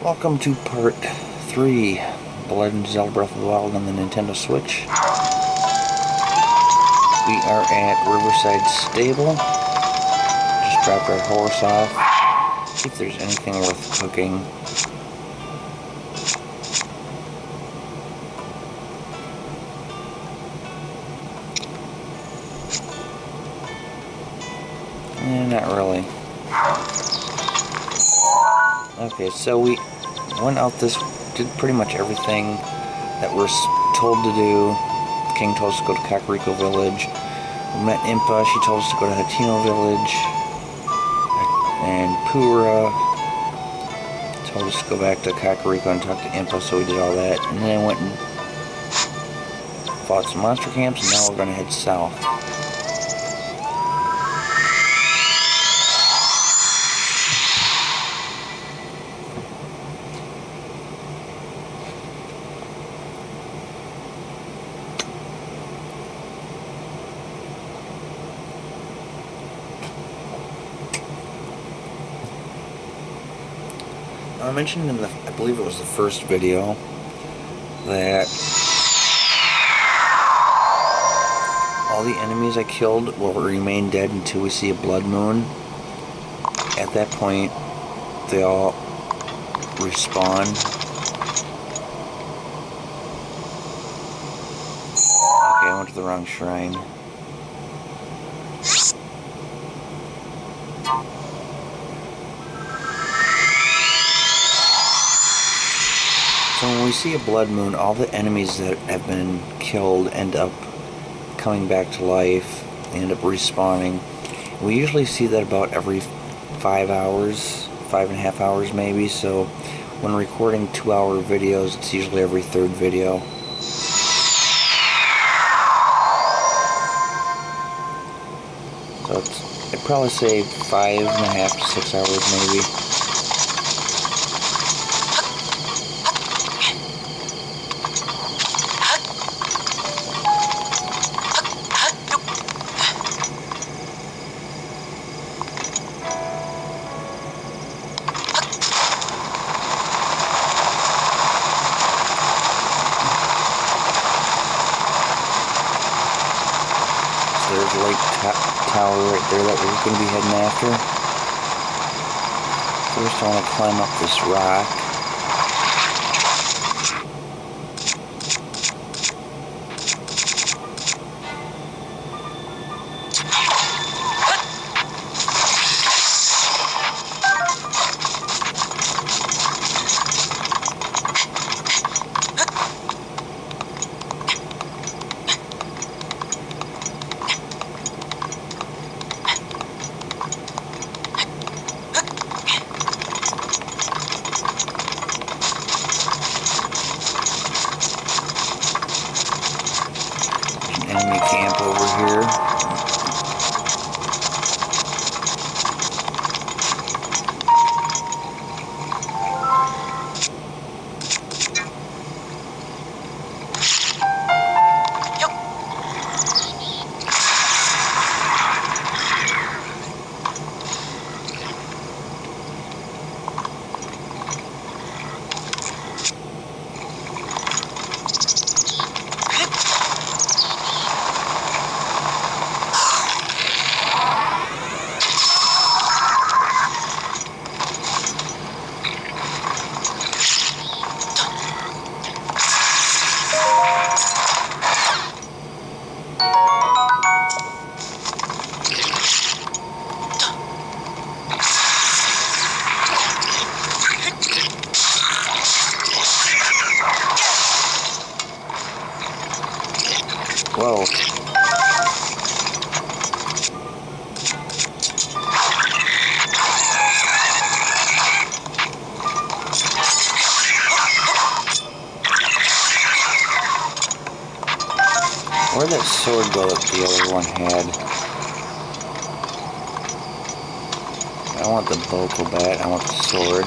Welcome to part 3 of Legend of Zelda Breath of the Wild on the Nintendo Switch. We are at Riverside Stable. Just dropped our horse off. See if there's anything worth cooking. Not really. Okay, so we went out did pretty much everything that we're told to do. The king told us to go to Kakariko Village. We met Impa, she told us to go to Hateno Village. And Pura told us to go back to Kakariko and talk to Impa, so we did all that. And then I went and fought some monster camps, and now we're going to head south. I mentioned in I believe it was the first video, that all the enemies I killed will remain dead until we see a blood moon. At that point, they all respawn. Okay, I went to the wrong shrine. So when we see a blood moon, all the enemies that have been killed end up coming back to life. They end up respawning. We usually see that about every 5 hours, 5.5 hours maybe, so when recording 2-hour videos, it's usually every third video. So I'd probably say 5.5 to 6 hours maybe. There's a lake tower right there that we're going to be heading after. First I want to climb up this rock. Enemy camp over here. Whoa. Where'd that sword go that the other one had? I don't want the vocal bat, I want the sword.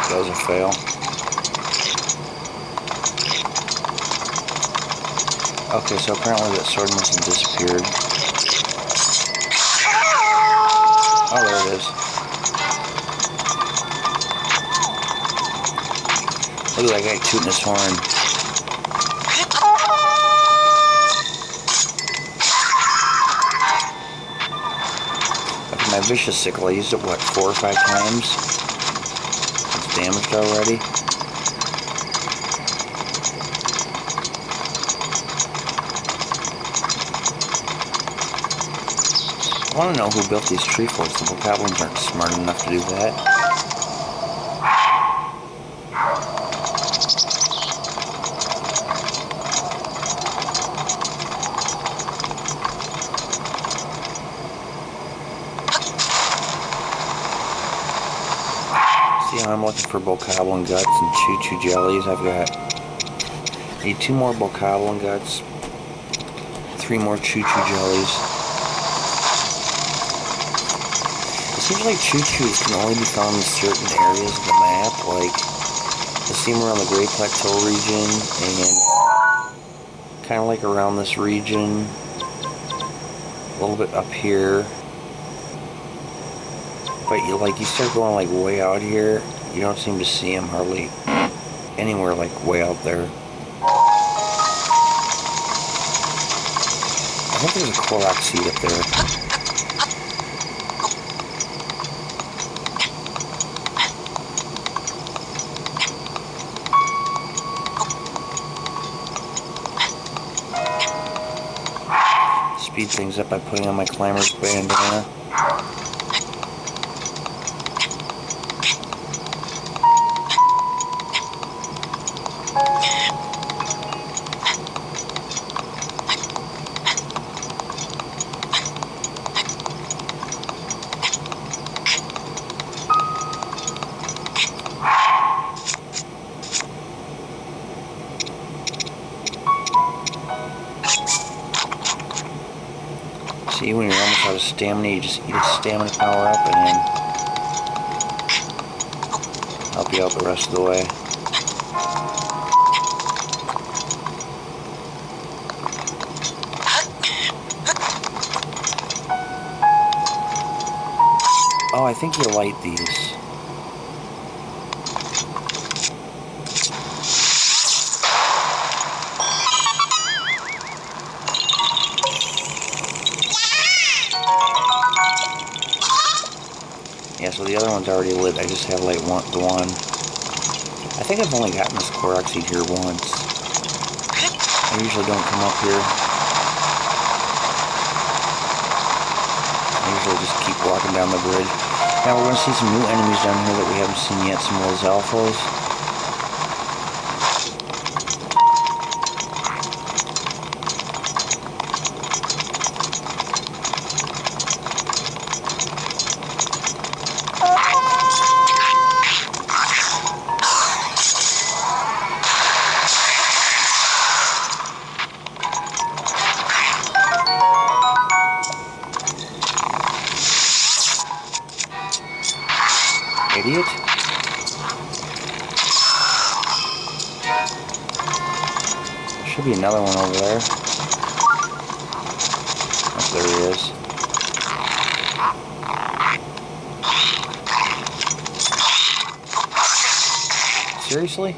Nope, that was a fail. Okay, so apparently that sword must have disappeared. Oh, there it is. Look at that guy tooting his horn. Okay, my vicious sickle, I used it, what, 4 or 5 times? It's damaged already. I want to know who built these tree forts. The bokoblins aren't smart enough to do that. See how I'm looking for bokoblin guts and choo-choo jellies. I need 2 more bokoblin guts, 3 more choo-choo jellies. It seems like choo-choos can only be found in certain areas of the map, like I see them around the Great Plateau region and kind of like around this region, a little bit up here. But you start going like way out here, you don't seem to see them hardly anywhere like way out there. I think there's a Korok seed up there. Speed things up by putting on my climber's bandana. See, when you're almost out of stamina, you just eat a stamina power up and then help you out the rest of the way. Oh, I think you light these. Yeah, so the other one's already lit. I just have like the one. I think I've only gotten this Korok seed here once. I usually don't come up here. I usually just keep walking down the bridge. Now we're going to see some new enemies down here that we haven't seen yet. Some of those alphas. Idiot. There should be another one over there. Oh, there he is. Seriously?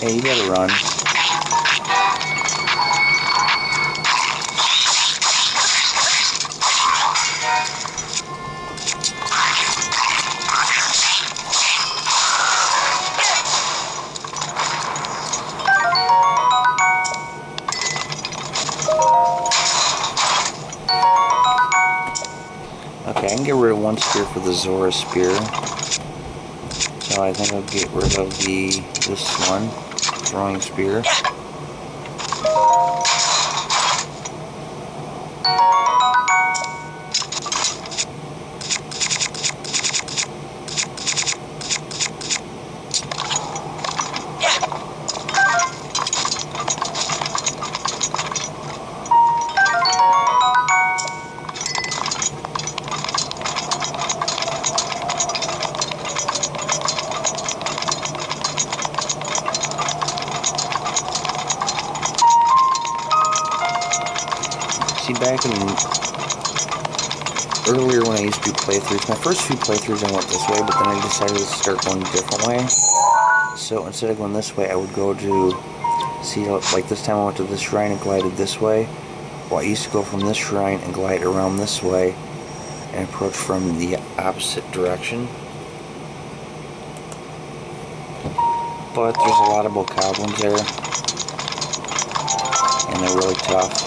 Hey, you better run. Okay, I can get rid of one spear for the Zora spear. So I think I'll get rid of this one, throwing spear. See, back in earlier when I used to do playthroughs, my first few playthroughs I went this way, but then I decided to start going a different way. So instead of going this way, I would go to, see, like this time I went to this shrine and glided this way. Well, I used to go from this shrine and glide around this way and approach from the opposite direction. But there's a lot of bokoblins there, and they're really tough.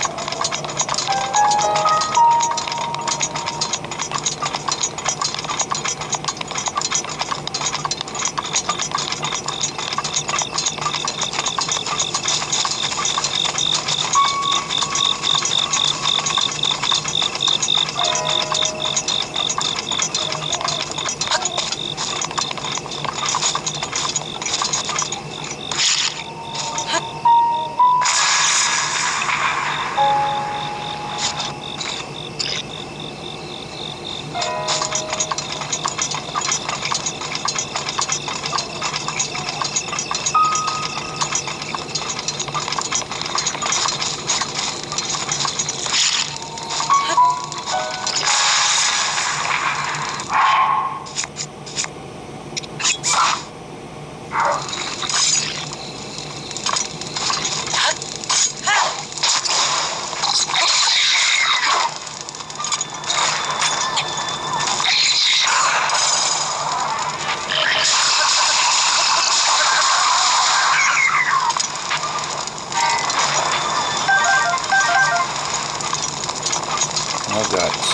No guts.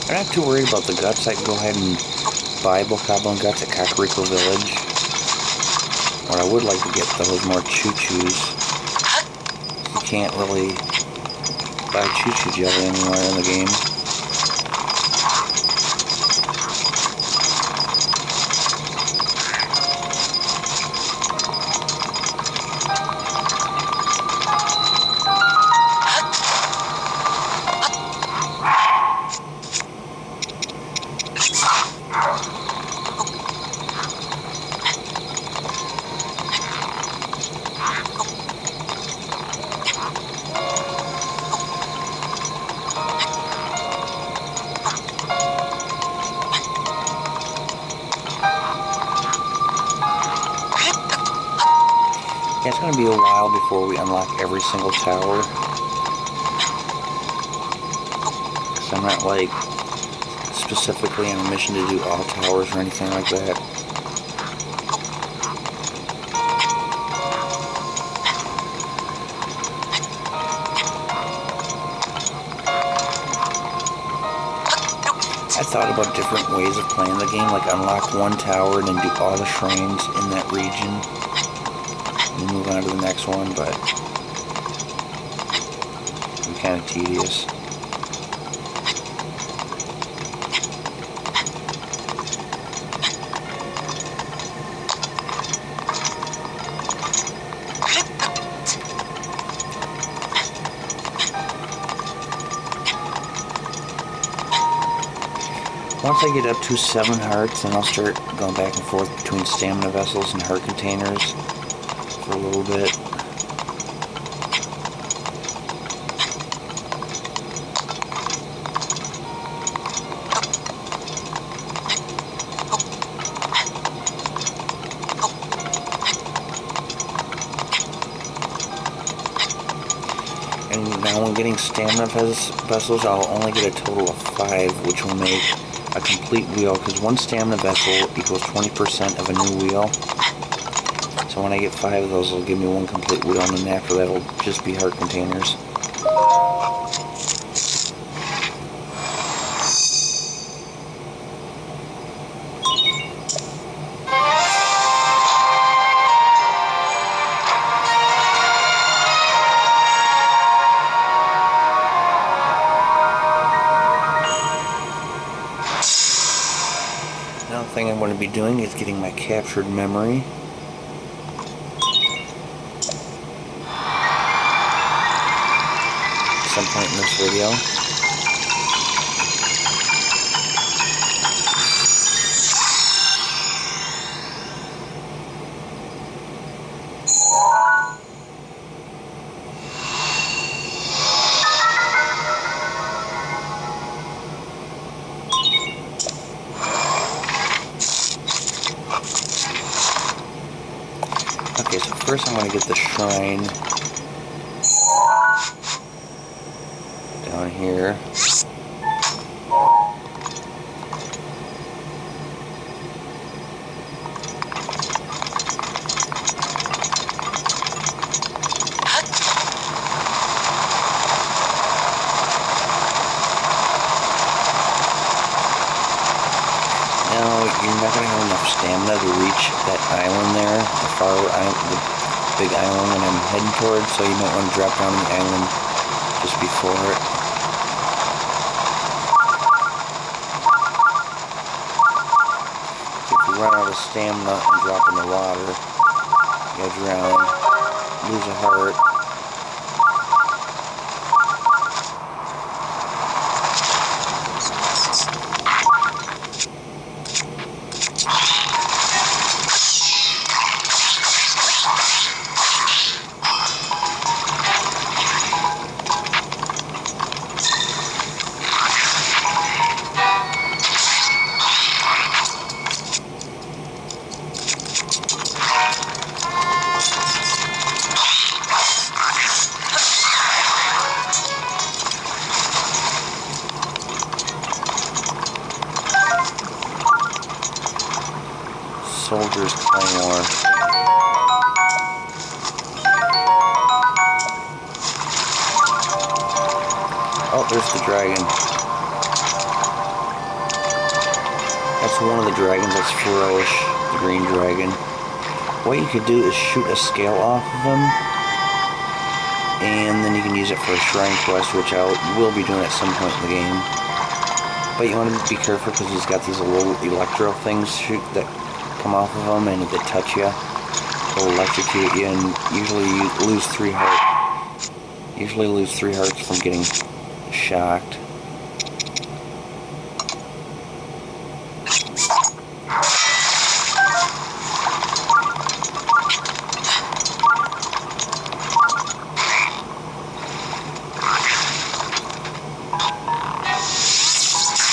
I'm not too worried about the guts. I can go ahead and buy bokoblin guts at Kakariko Village. What I would like to get though is more choo-choos. You can't really buy choo-choo jelly anywhere in the game. Yeah, it's going to be a while before we unlock every single tower. Because I'm not, like, specifically on a mission to do all towers or anything like that. I thought about different ways of playing the game, like unlock one tower and then do all the shrines in that region. And move on to the next one, but it's kind of tedious. Once I get up to 7 hearts, then I'll start going back and forth between stamina vessels and heart containers for a little bit. And now when getting stamina vessels, I'll only get a total of 5, which will make a complete wheel, because one stamina vessel equals 20% of a new wheel. So when I get 5 of those, it'll give me one complete wheel, and then after that, it'll just be heart containers. Another thing I'm going to be doing is getting my captured memory. some point in this video. Okay, so first I'm going to get the shrine down here. Now, you're not going to have enough stamina to reach that island there, the big island that I'm heading towards, so you might want to drop down the island just before it. If you run out of stamina and drop in the water, you'll drown, lose a heart. Soldier's Claymore. Oh, there's the dragon. That's one of the dragons that's Ferosh, the green dragon. What you could do is shoot a scale off of him, and then you can use it for a shrine quest, which I will be doing at some point in the game. But you want to be careful because he's got these little electro things that come off of them, and if they touch you, they'll electrocute you, and usually you lose 3 hearts. Usually lose 3 hearts from getting shocked.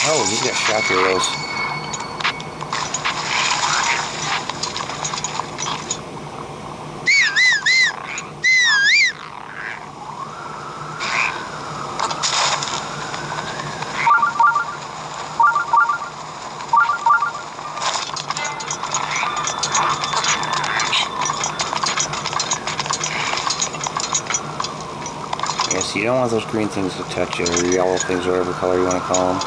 Oh, he's got shock arrows. Yeah, so you don't want those green things to touch you, or yellow things, or whatever color you want to call them.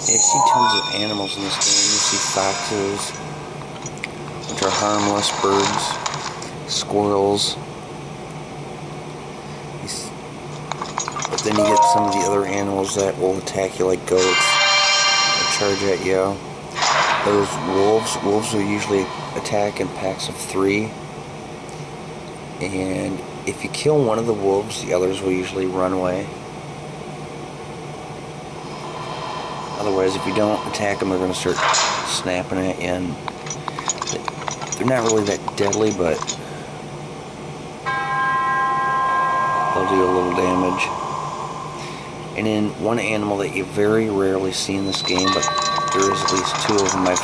You see tons of animals in this game. You see foxes, which are harmless, birds, squirrels. But then you get some of the other animals that will attack you, like goats, or charge at you. Those wolves will usually attack in packs of 3. And if you kill one of the wolves, the others will usually run away. Otherwise, if you don't attack them, they're going to start snapping at you, and they're not really that deadly, but they'll do a little damage. And then one animal that you very rarely see in this game, but there is at least 2 of them I've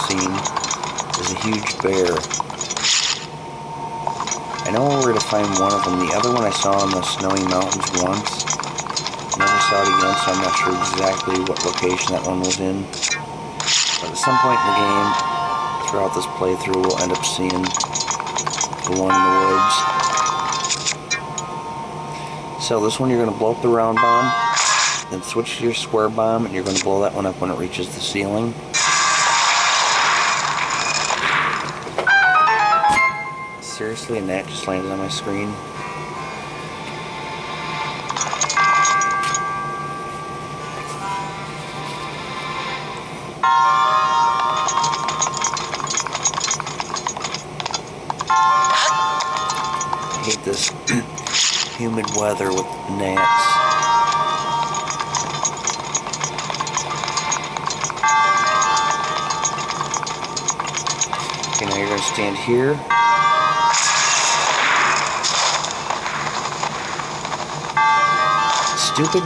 seen, is a huge bear. I know where to find one of them. The other one I saw in the snowy mountains once. Never saw it again, so I'm not sure exactly what location that one was in. But at some point in the game, throughout this playthrough, we'll end up seeing the one in the woods. So this one, you're going to blow up the round bomb. Then switch to your square bomb, and you're going to blow that one up when it reaches the ceiling. Seriously, a gnat just landed on my screen. I hate this humid weather with gnats. Okay, now you're going to stand here. Stupid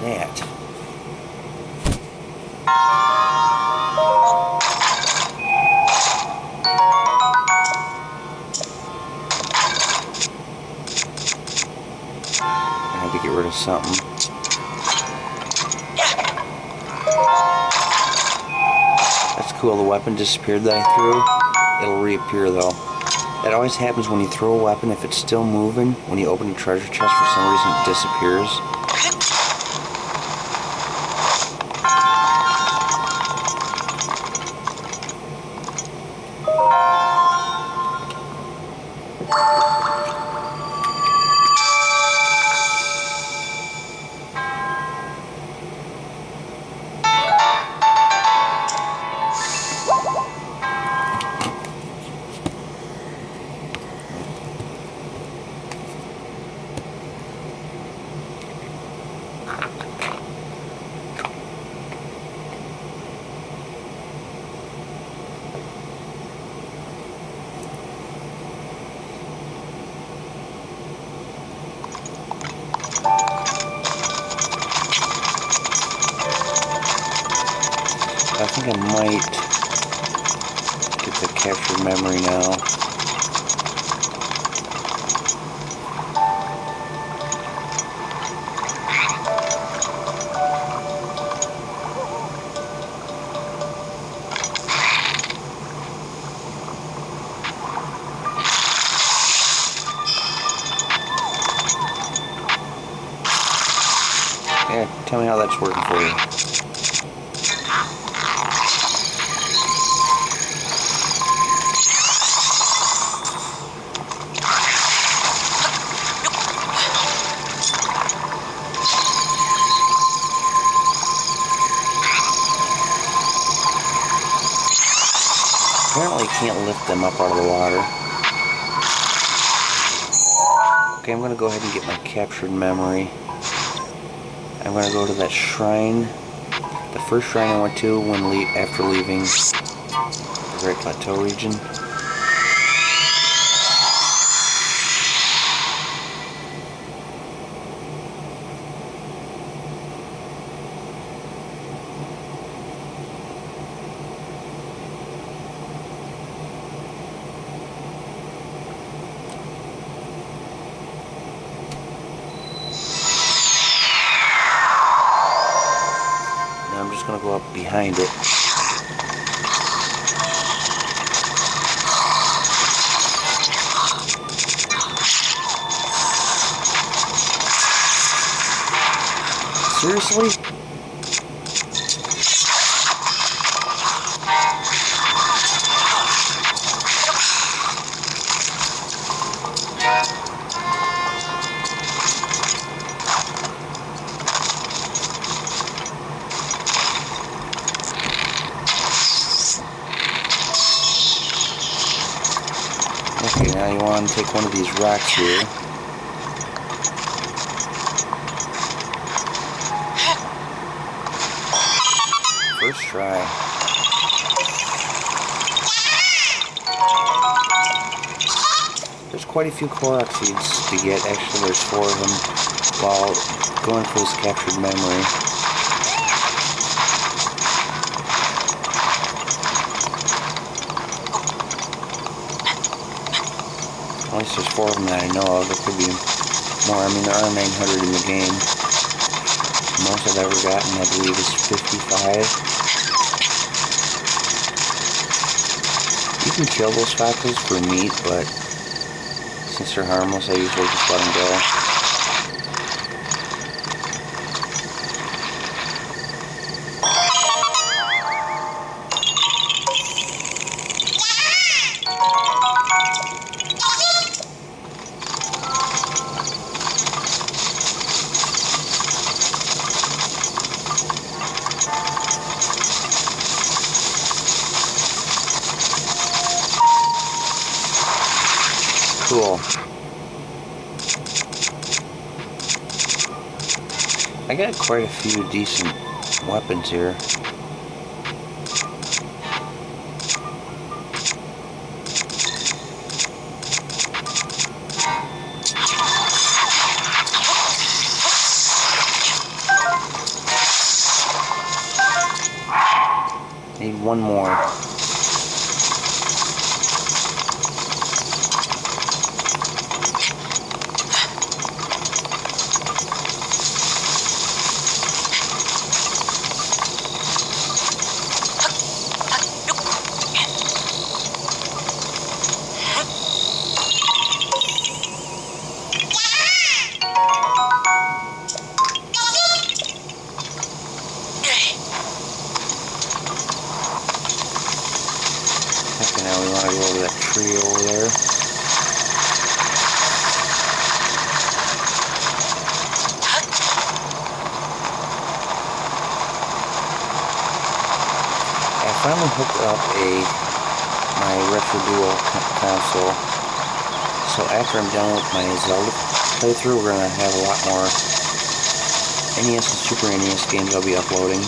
gnat. I had to get rid of something. That's cool, the weapon disappeared that I threw. It'll reappear though. That always happens when you throw a weapon. If it's still moving, when you open a treasure chest, for some reason it disappears. I think I might get the captured memory now. Yeah, tell me how that's working for you. Apparently can't lift them up out of the water. Okay, I'm going to go ahead and get my captured memory. I'm going to go to that shrine. The first shrine I went to after leaving the Great Plateau region. I'm just going to go up behind it. Seriously? Okay, now you want to take one of these rocks here. First try. There's quite a few Korok seeds to get. Actually, there's 4 of them while going for this captured memory. At least there's 4 of them that I know of. There could be more. I mean, there are 900 in the game. Most I've ever gotten, I believe, is 55. You can kill those foxes for meat, but since they're harmless, I usually just let them go. I got quite a few decent weapons here. Need one more. Okay, now we want to go to that tree over there. I finally hooked up my retro dual console. So after I'm done with my Zelda playthrough, we're gonna have a lot more NES and Super NES games I'll be uploading.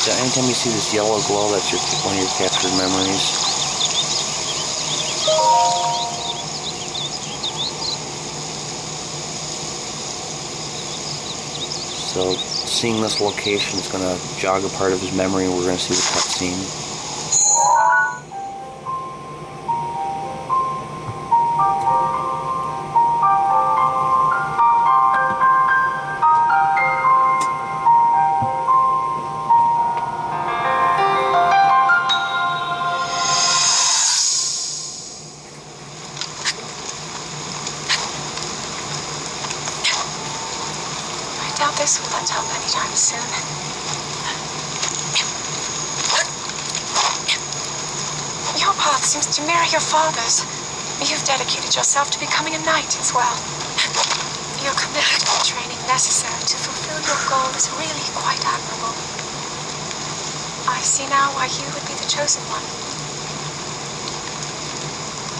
So anytime you see this yellow glow, that's one of your captured memories. So seeing this location is going to jog a part of his memory, and we're going to see the cutscene. This will let up anytime soon. Your path seems to mirror your father's. You've dedicated yourself to becoming a knight as well. Your commitment to training necessary to fulfill your goal is really quite admirable. I see now why you would be the chosen one.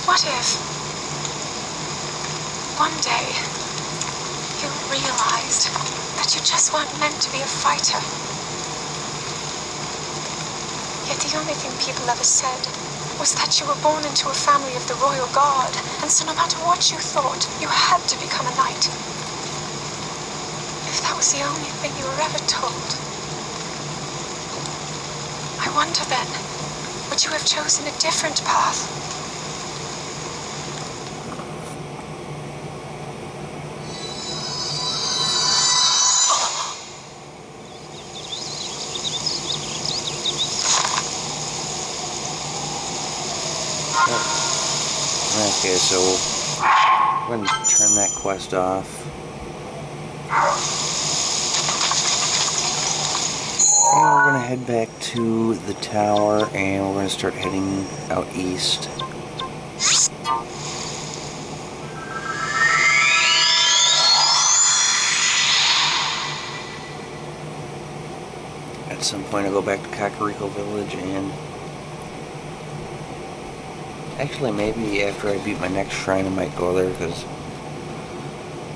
What if one day you realized that you just weren't meant to be a fighter? Yet the only thing people ever said was that you were born into a family of the royal guard, and so no matter what you thought, you had to become a knight. If that was the only thing you were ever told, I wonder then, would you have chosen a different path? Okay, so we're going to turn that quest off. And we're going to head back to the tower, and we're going to start heading out east. At some point I'll go back to Kakariko Village, and actually maybe after I beat my next shrine I might go there, because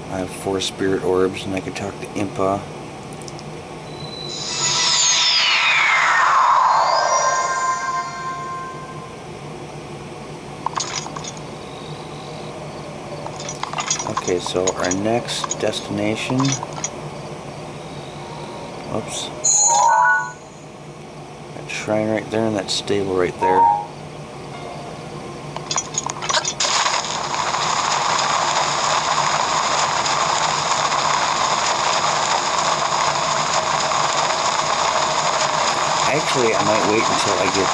I have 4 spirit orbs and I could talk to Impa. Okay, so our next destination, oops, that shrine right there and that stable right there. Actually, I might wait until I get,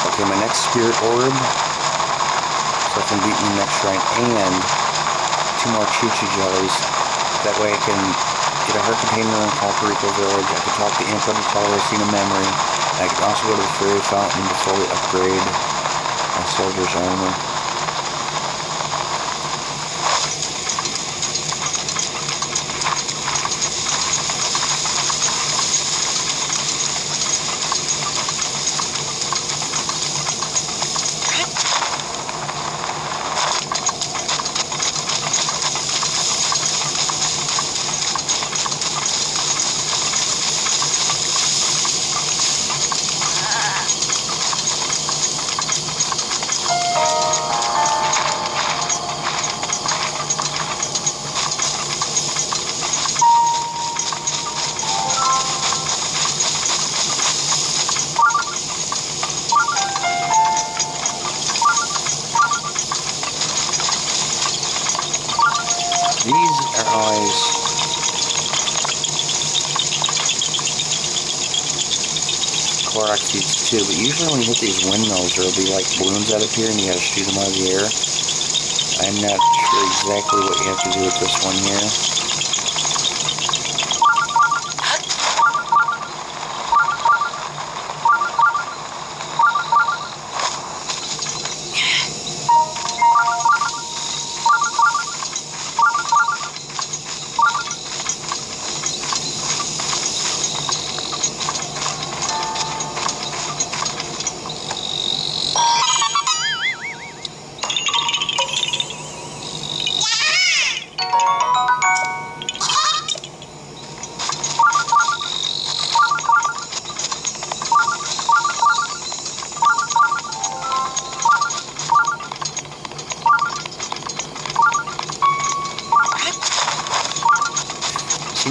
okay, my next spirit orb, so I can beat the next shrine, and 2 more Choo-Choo jellies. That way I can get a heart container in Kakariko Village, I can talk to Impa to tell her I've seen a memory, and I can also go to the Fairy Fountain to fully upgrade my soldier's armor. these are always Korok seeds too, but usually when you hit these windmills, there'll be like balloons that appear and you gotta shoot them out of the air. I'm not sure exactly what you have to do with this one here.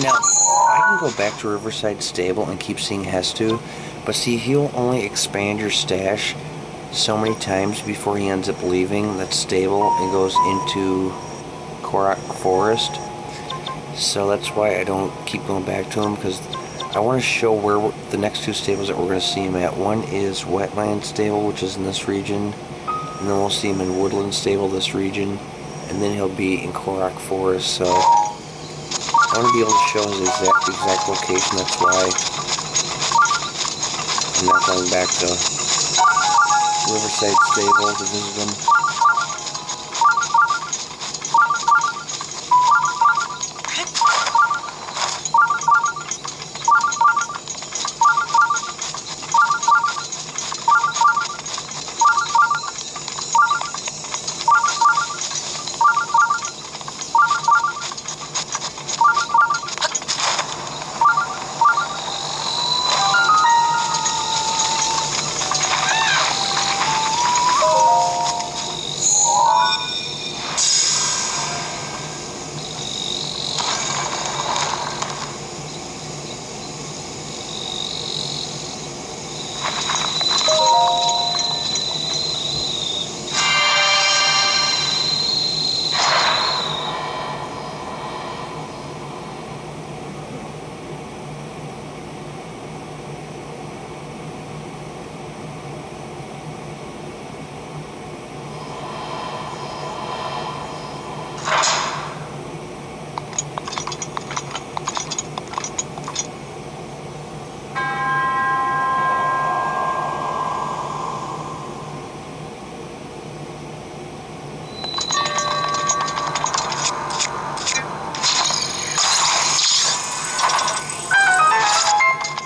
Now, I can go back to Riverside Stable and keep seeing Hestu, but see, he'll only expand your stash so many times before he ends up leaving that stable and goes into Korok Forest. So that's why I don't keep going back to him, because I want to show where the next two stables that we're going to see him at. One is Wetland Stable, which is in this region, and then we'll see him in Woodland Stable, this region, and then he'll be in Korok Forest. So I want to be able to show his exact location. That's why I'm not going back to Riverside Stable to visit him.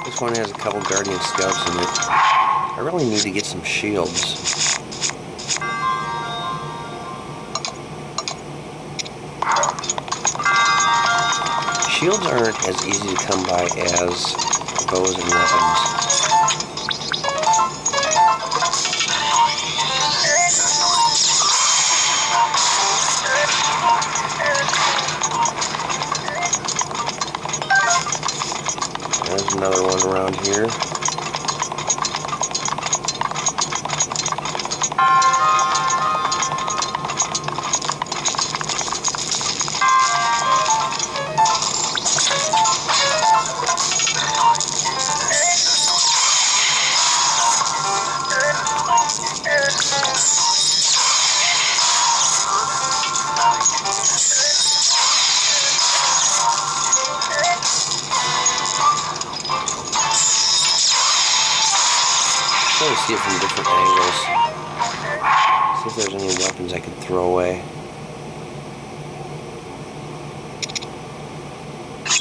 This one has a couple Guardian Scouts in it. I really need to get some shields. Shields aren't as easy to come by as bows and weapons. There's another one around here. I'm trying to see it from different angles. See if there's any weapons I can throw away.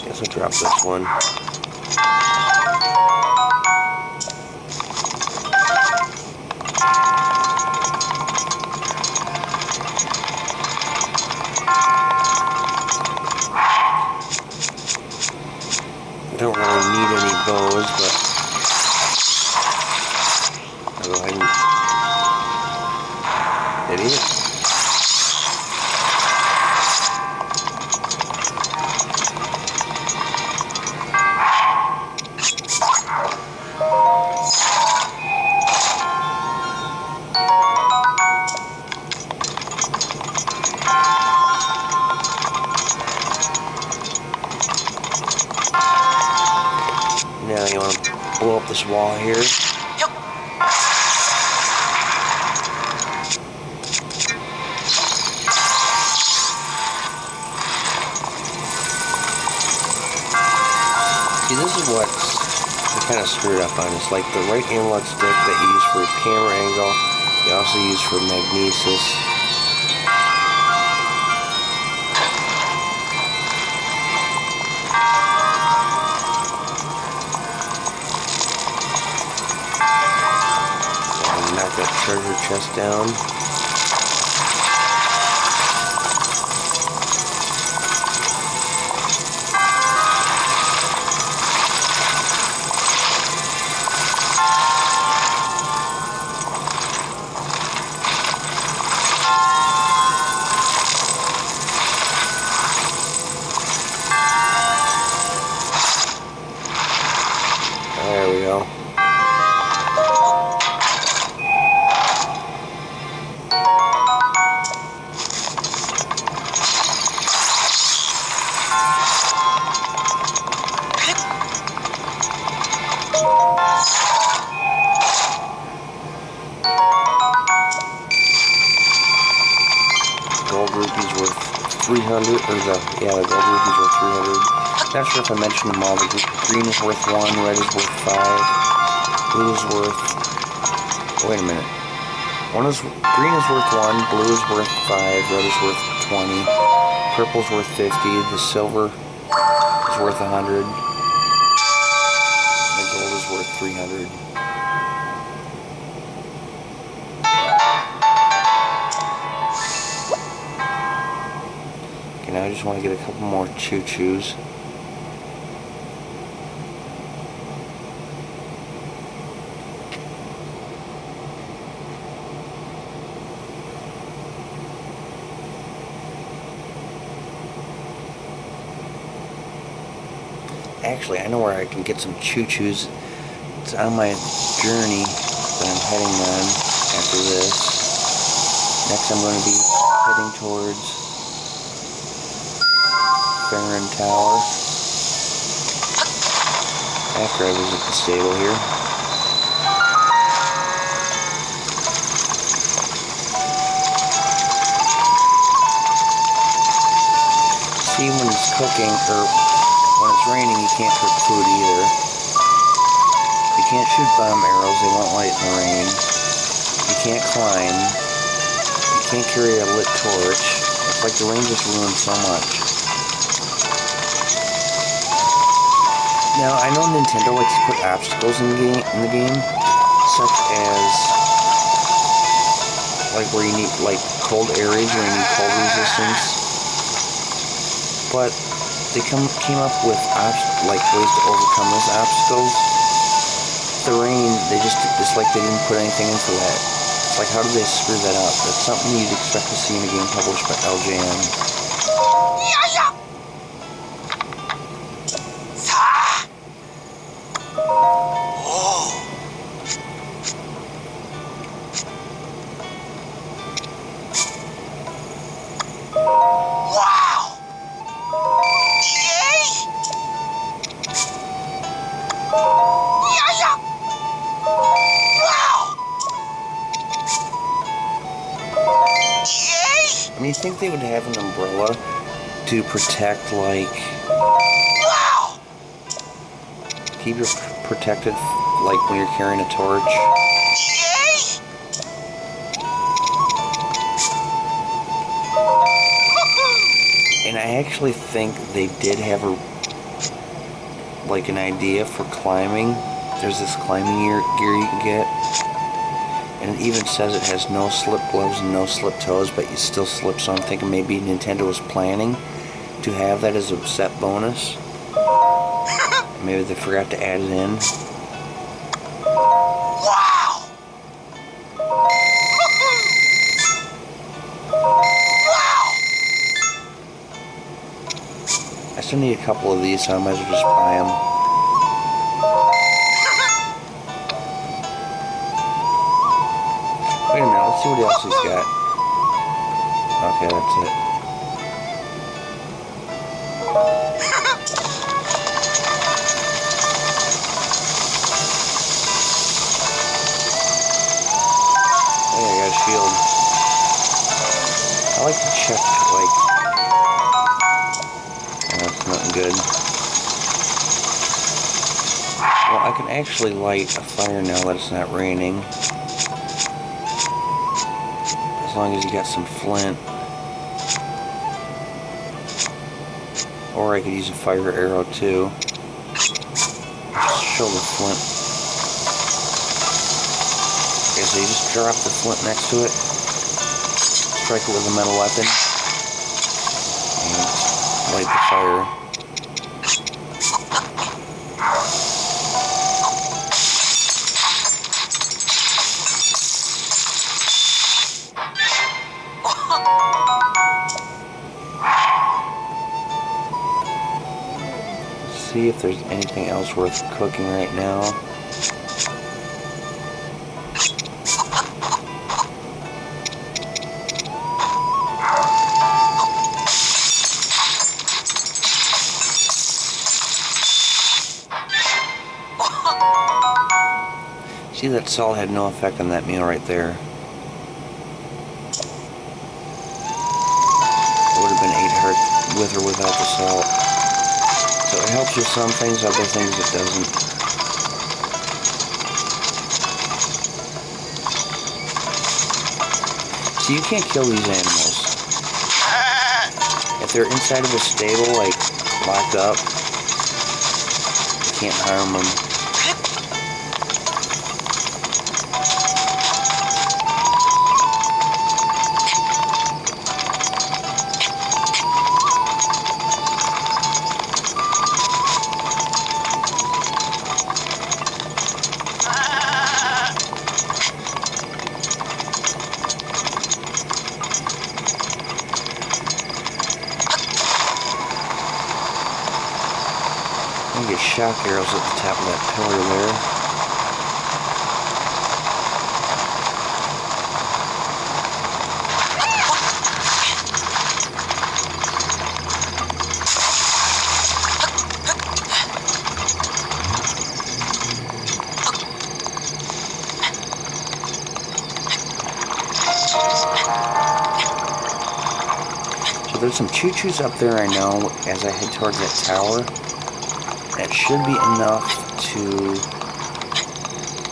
Guess I'll drop this one. I don't really need any bows, but I'll go ahead and hit it. Yeah, you want to blow up this wall here. Yep. See, this is what's kind of screwed up on. It's like the right analog stick that you use for camera angle, you also use for magnesis. Knock that treasure chest down. There we go. Gold rupees worth 300, or the gold rupees worth 300. Not sure if I mentioned them all. The green is worth 1, red is worth 5, blue is worth, wait a minute. Green is worth 1, blue is worth 5, red is worth 20, purple is worth 50, the silver is worth 100, the gold is worth 300. Now I just want to get a couple more choo-choos. Actually, I know where I can get some choo-choos. It's on my journey that I'm heading on after this. Next I'm going to be heading towards Tower after I visit the stable here. See, when it's cooking, or when it's raining, you can't cook food either. You can't shoot bomb arrows, they won't light in the rain. You can't climb. You can't carry a lit torch. It's like the rain just ruined so much. Now, I know Nintendo likes to put obstacles in the game, such as, like, where you need, like, cold areas, where you need cold resistance, but they came up with, like, ways to overcome those obstacles. The rain, it's like they didn't put anything in for that. It's like, how did they screw that up? That's something you'd expect to see in a game published by LJN. I mean, you think they would have an umbrella to protect, like, keep you protected, like, when you're carrying a torch? And I actually think they did have an idea for climbing. There's this climbing gear you can get. And it even says it has no slip gloves and no slip toes, but you still slip, so I'm thinking maybe Nintendo was planning to have that as a set bonus. Maybe they forgot to add it in. Wow! I still need a couple of these, so I might as well just buy them. Wait a minute, let's see what else he's got. Okay, that's it. check, like... that's nothing good. Well, I can actually light a fire now that it's not raining. As long as you got some flint. Or I could use a fire arrow too. Just show the flint. Okay, so you just drop the flint next to it. Strike it with a metal weapon. And light the fire. See if there's anything else worth cooking right now. See, that salt had no effect on that meal right there. It would have been 8 heart with or without the salt. So it helps with some things, other things it doesn't. So you can't kill these animals. If they're inside of a stable, like locked up, you can't harm them. I'm gonna get shock arrows at the top of that pillar there. So there's some choo-choos up there, I know, as I head towards that tower. That should be enough to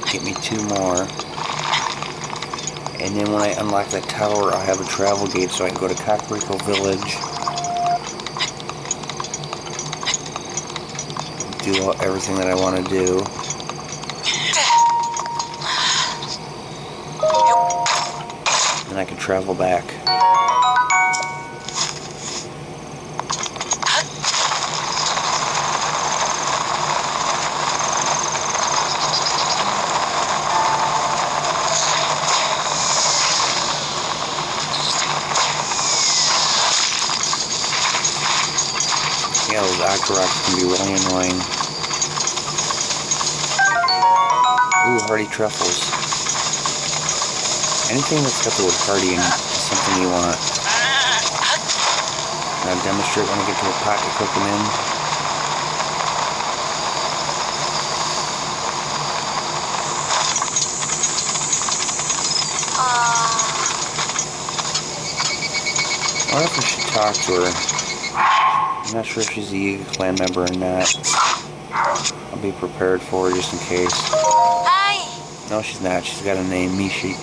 get me 2 more. And then when I unlock that tower, I'll have a travel gate so I can go to Kakariko Village. Do everything that I want to do. And I can travel back. Yeah, those Octoroks can be really annoying. Ooh, hardy truffles. Anything that's got the word hardy in it is something you want. And I'll demonstrate when I get to a pot to cook them in. I wonder if I should talk to her. I'm not sure if she's a Yiga clan member or not. I'll be prepared for her just in case. Hi! No, she's not. She's got a name, Mishi.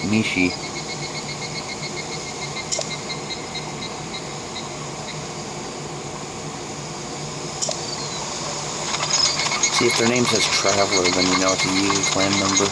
See, if their name says Traveler, then you know it's a Yiga clan member.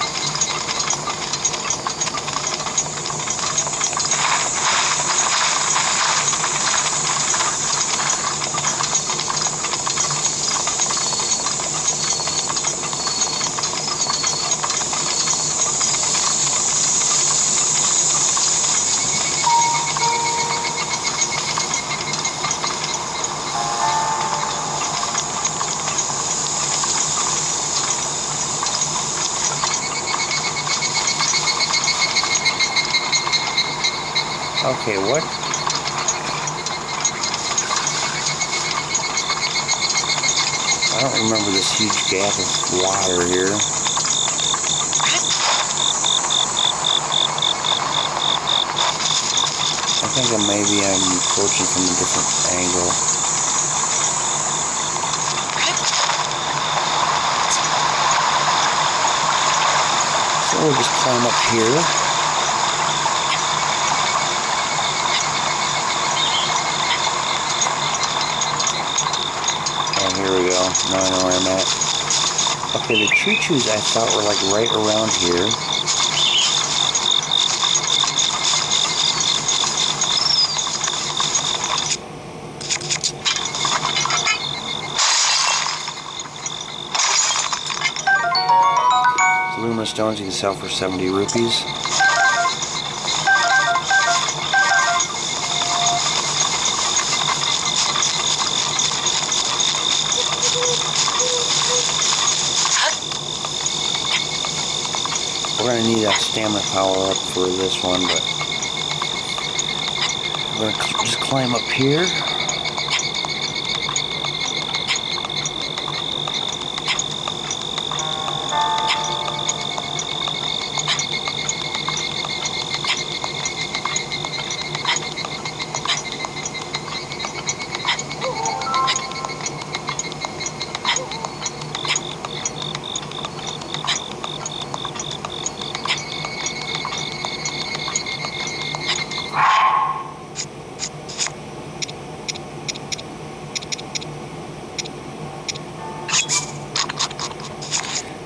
Okay, what? I don't remember this huge gap of water here. think maybe I'm approaching from a different angle. So we'll just climb up here. Oh, here we go. Now I know where I'm at. Okay, the choo-choos I thought were like right around here. Luminous stones you can sell for 70 rupees. We're going to need a stamina power up for this one, but we're going to just climb up here.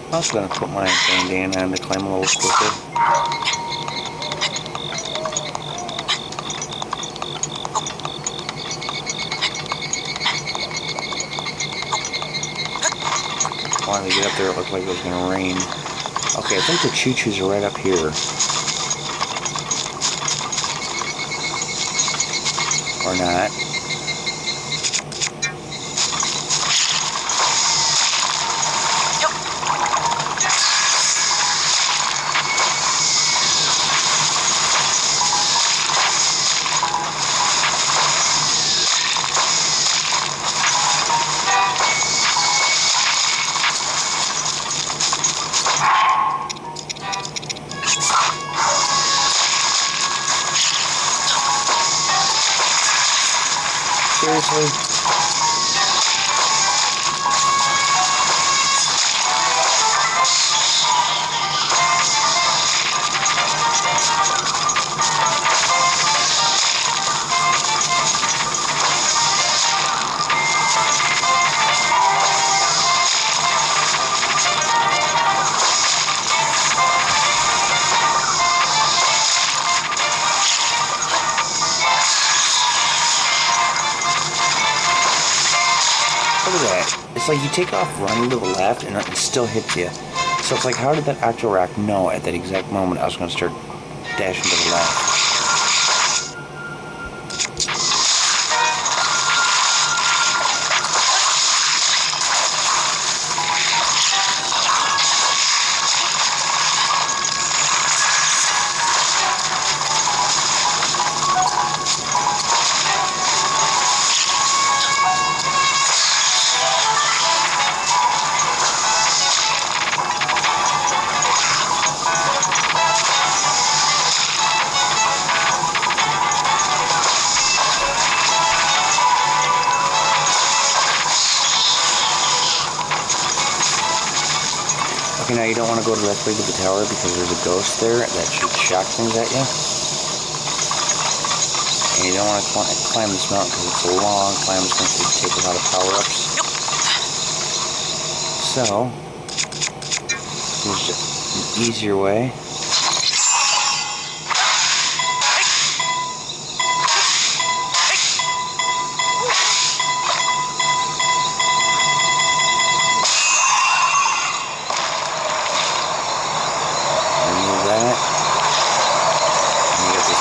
I'm also going to put my bandana on to climb a little quicker. I wanted to get up there, it looked like it was going to rain. Okay, I think the choo-choos are right up here. Or not. Seriously? Look at that. It's like you take off running to the left and it still hits you. So it's like, how did that Octorack know at that exact moment I was going to start dashing to the left? Okay, now you don't want to go directly to the tower because there's a ghost there that shoots shock things at you. And you don't want to climb this mountain because it's a long climb. It's going to take a lot of power-ups. So, here's just an easier way.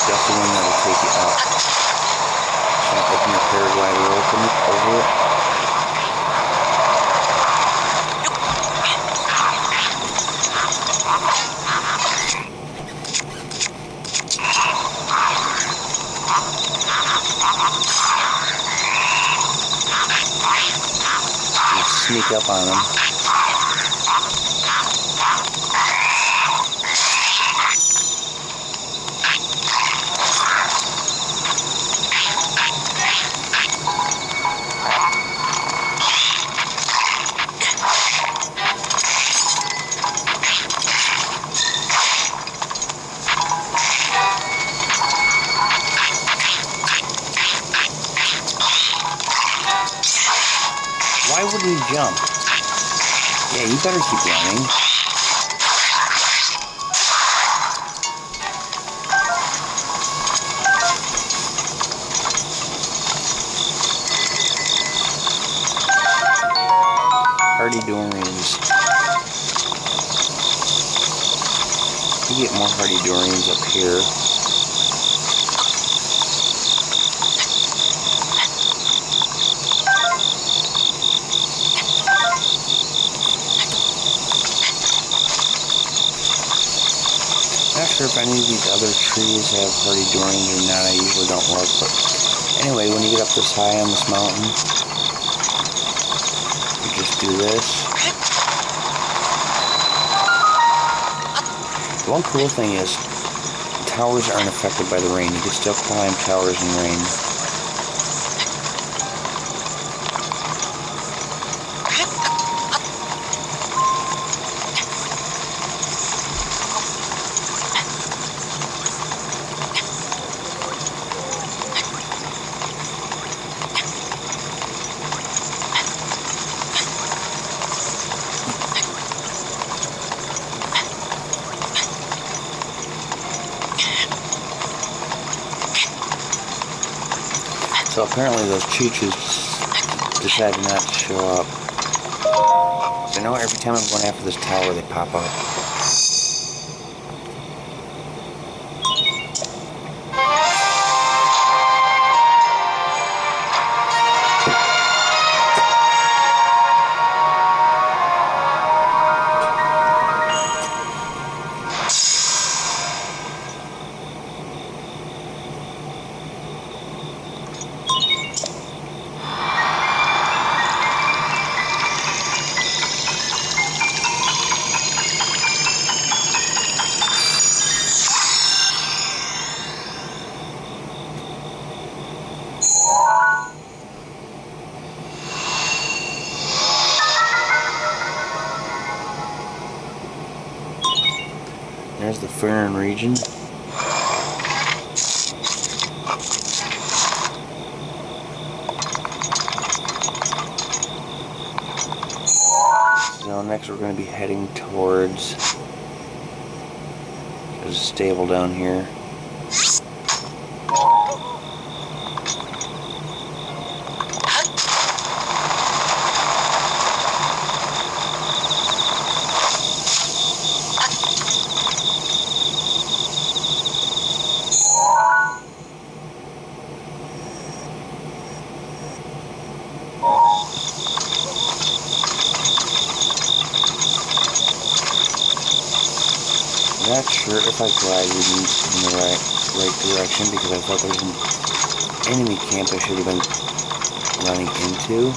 That's the one that'll take you up. So open your paraglider over it. You sneak up on them. Why wouldn't he jump? Yeah, you better keep running. Hardy Dorians. You get more Hardy Dorians up here. Not sure if any of these other trees have Hardy Dorians or not. I usually don't look, but anyway, when you get up this high on this mountain, you just do this. The one cool thing is, towers aren't affected by the rain. You can still climb towers in rain. So apparently those choo-choos decided not to show up. So now every time I'm going after this tower, they pop up. There's the Farron region. So next we're going to be heading towards, there's a stable down here. Not sure if I glided in the right direction because I thought there was an enemy camp I should have been running into.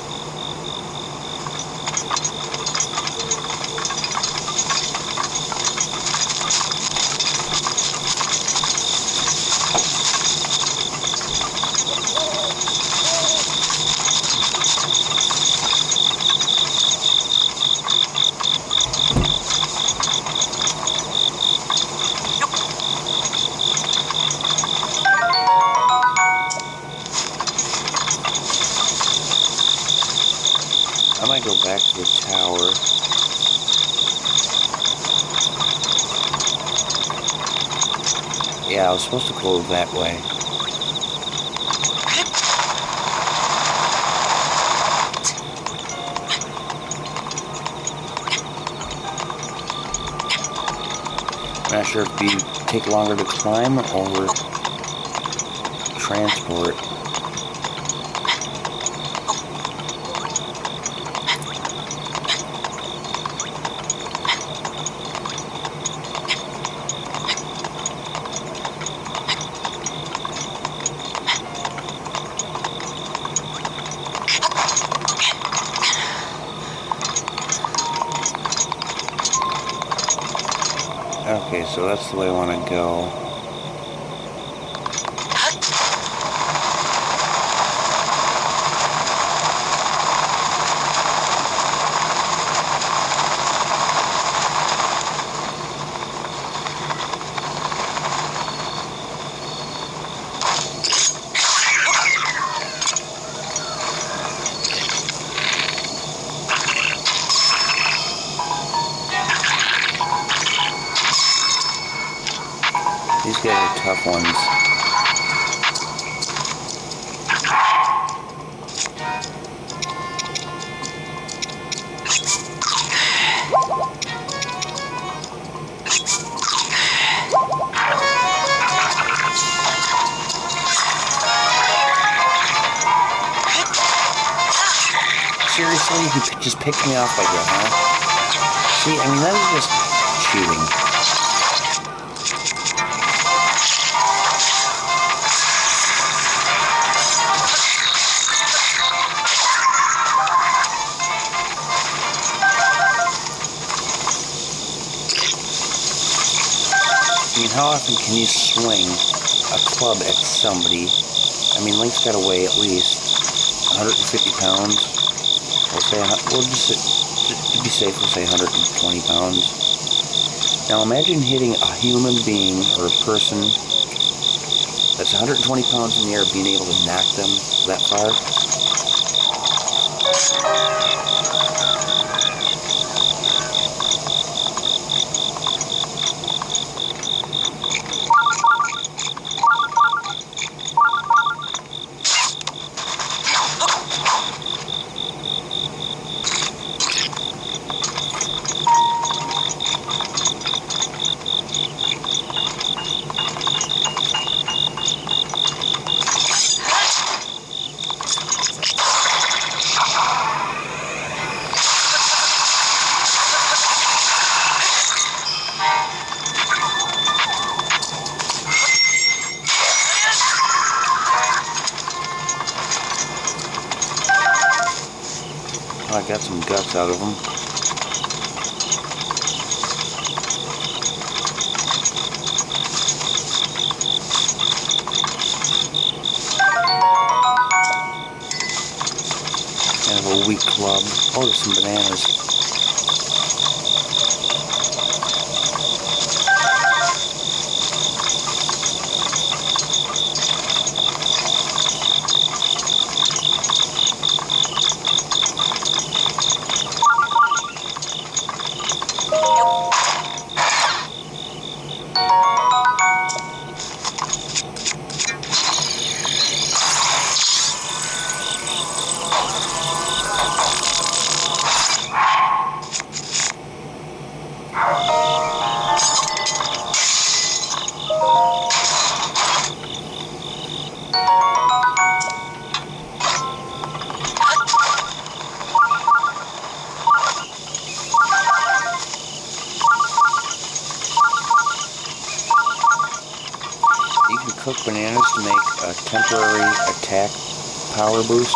I might go back to the tower. Yeah, I was supposed to go that way. Not sure if you take longer to climb or transport. Okay, so that's the way I want to go. These guys are tough ones. Seriously? He just picked me off like that, huh? See, I mean, that is just cheating. I mean, how often can you swing a club at somebody? I mean, Link's got to weigh at least 150 pounds. We'll just, to be safe, we'll say 120 pounds. Now imagine hitting a human being or a person that's 120 pounds in the air, being able to knock them that far. I got some guts out of them. Kind of a weak club. Oh, there's some bananas. Cook bananas to make a temporary attack power boost.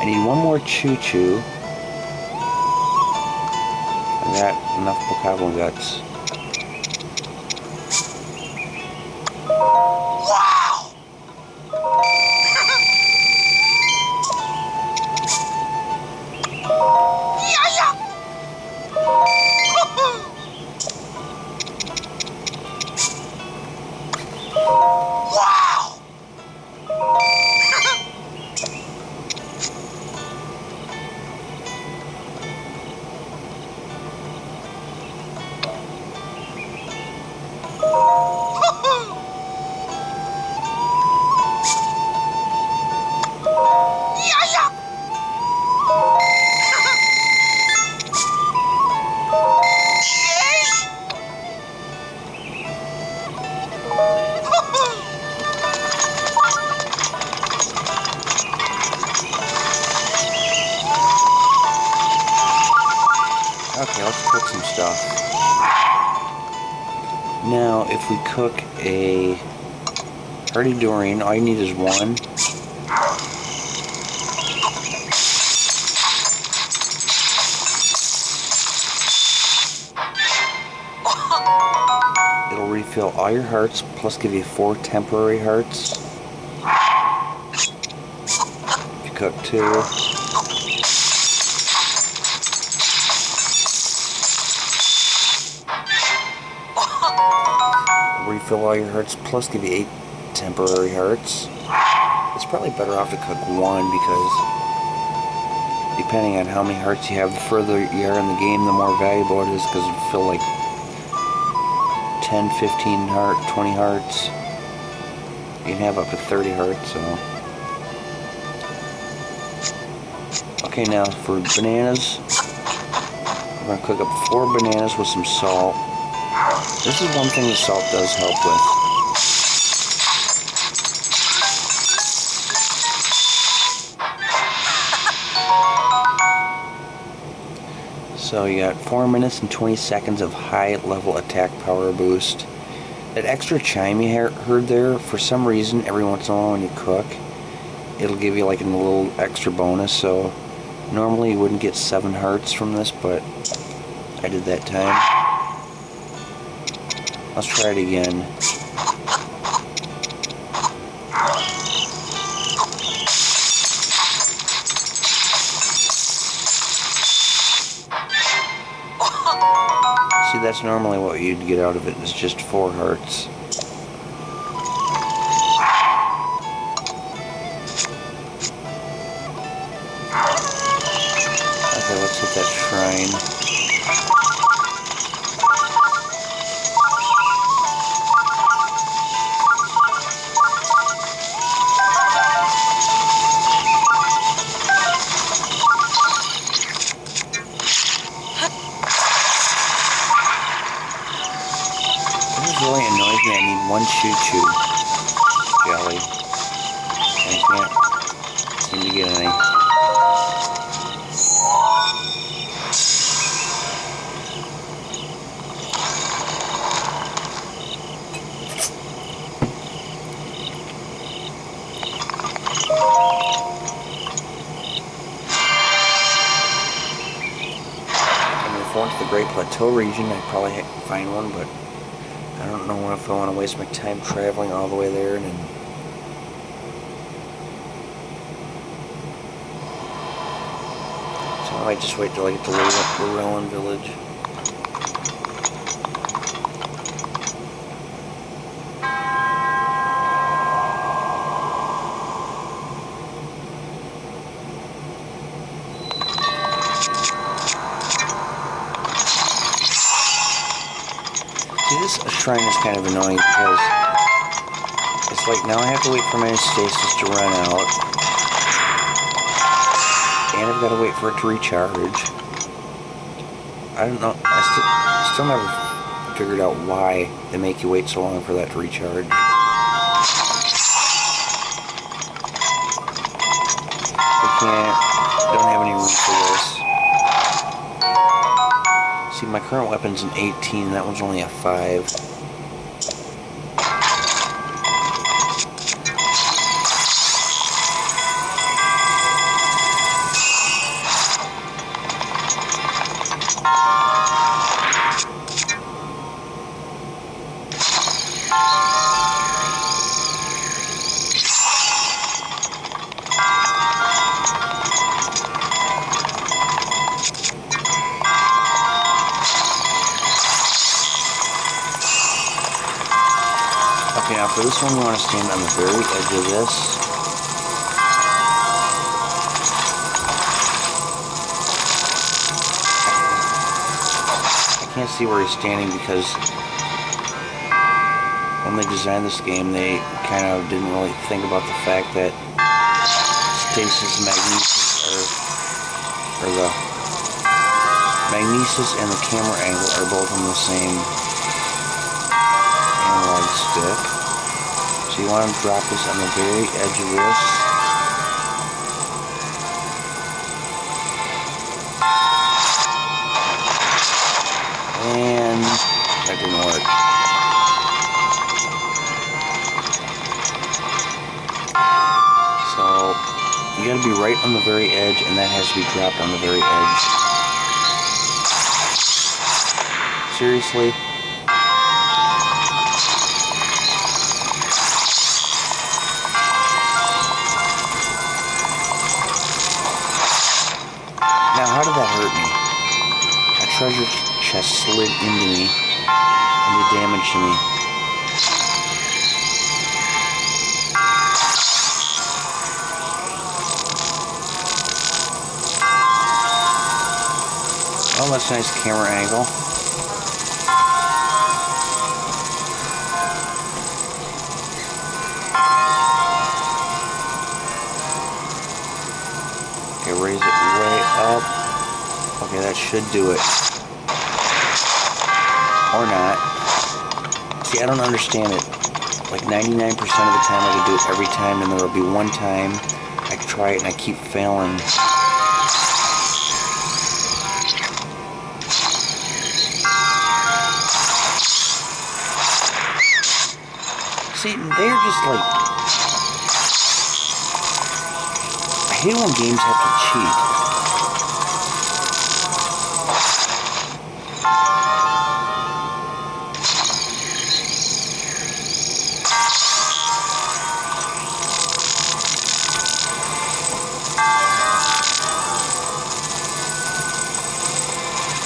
I need one more choo-choo. I got enough bokoblin guts. Wow! Yeah! Wow! Okay, let's cook some stuff. Now, if we cook a hearty durian, all you need is one. refill all your hearts, plus give you 4 temporary hearts. If you cook 2. Refill all your hearts, plus give you 8 temporary hearts. It's probably better off to cook 1 because depending on how many hearts you have, the further you are in the game, the more valuable it is, because you fill like 10, 15 heart, 20 hearts. You can have up to 30 hearts, so. Okay, now for bananas, we're going to cook up 4 bananas with some salt. This is one thing that salt does help with. So you got 4 minutes and 20 seconds of high level attack power boost. That extra chime you heard there, for some reason, every once in a while when you cook, it'll give you like a little extra bonus. So normally you wouldn't get 7 hearts from this, but I did that time. Let's try it again. See, that's normally what you'd get out of it, is just 4 hearts. Okay, let's hit that shrine. Really annoys me. I need 1 choo-choo jelly. I can't seem to get any. I'm going to go into the Great Plateau region. I'd probably find one, but I don't know if I want to waste my time traveling all the way there and then. So I might just wait till I get to Wetland Village. This shrine is kind of annoying because it's like now I have to wait for my stasis to run out, and I've got to wait for it to recharge. I don't know, I still never figured out why they make you wait so long for that to recharge. Don't have any room for this. See, my current weapon's an 18, that one's only a 5. Okay, now for this one you want to stand on the very edge of this. I can't see where he's standing because when they designed this game they kind of didn't really think about the fact that stasis and magnesis or the magnesis and the camera angle are both on the same analog stick. So you want to drop this on the very edge of this. And that didn't work. So you gotta be right on the very edge, and that has to be dropped on the very edge. Seriously? how did that hurt me? A treasure chest slid into me and did damage to me. Oh, that's a nice camera angle. Okay, raise it way up. Okay, that should do it. Or not. See, I don't understand it. Like 99% of the time I can do it every time, and there will be one time I try it and I keep failing. See, they're just like... I hate when games have to cheat.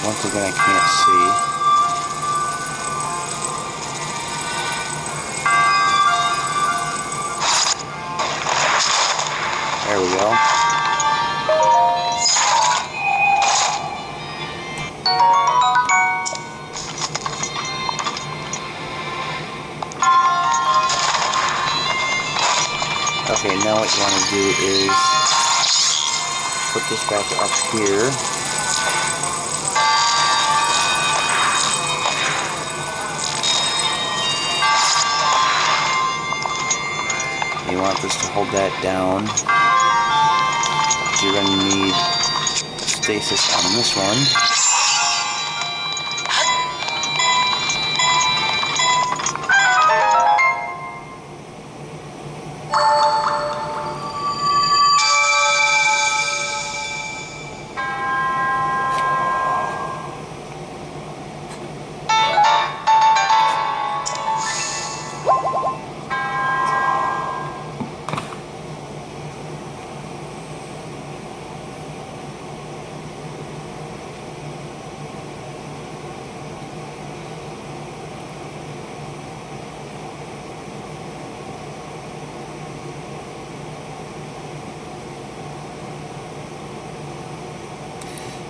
Once again, I can't see. There we go. Okay, now what you want to do is put this back up here. You want this to hold that down. So you're going to need stasis on this one.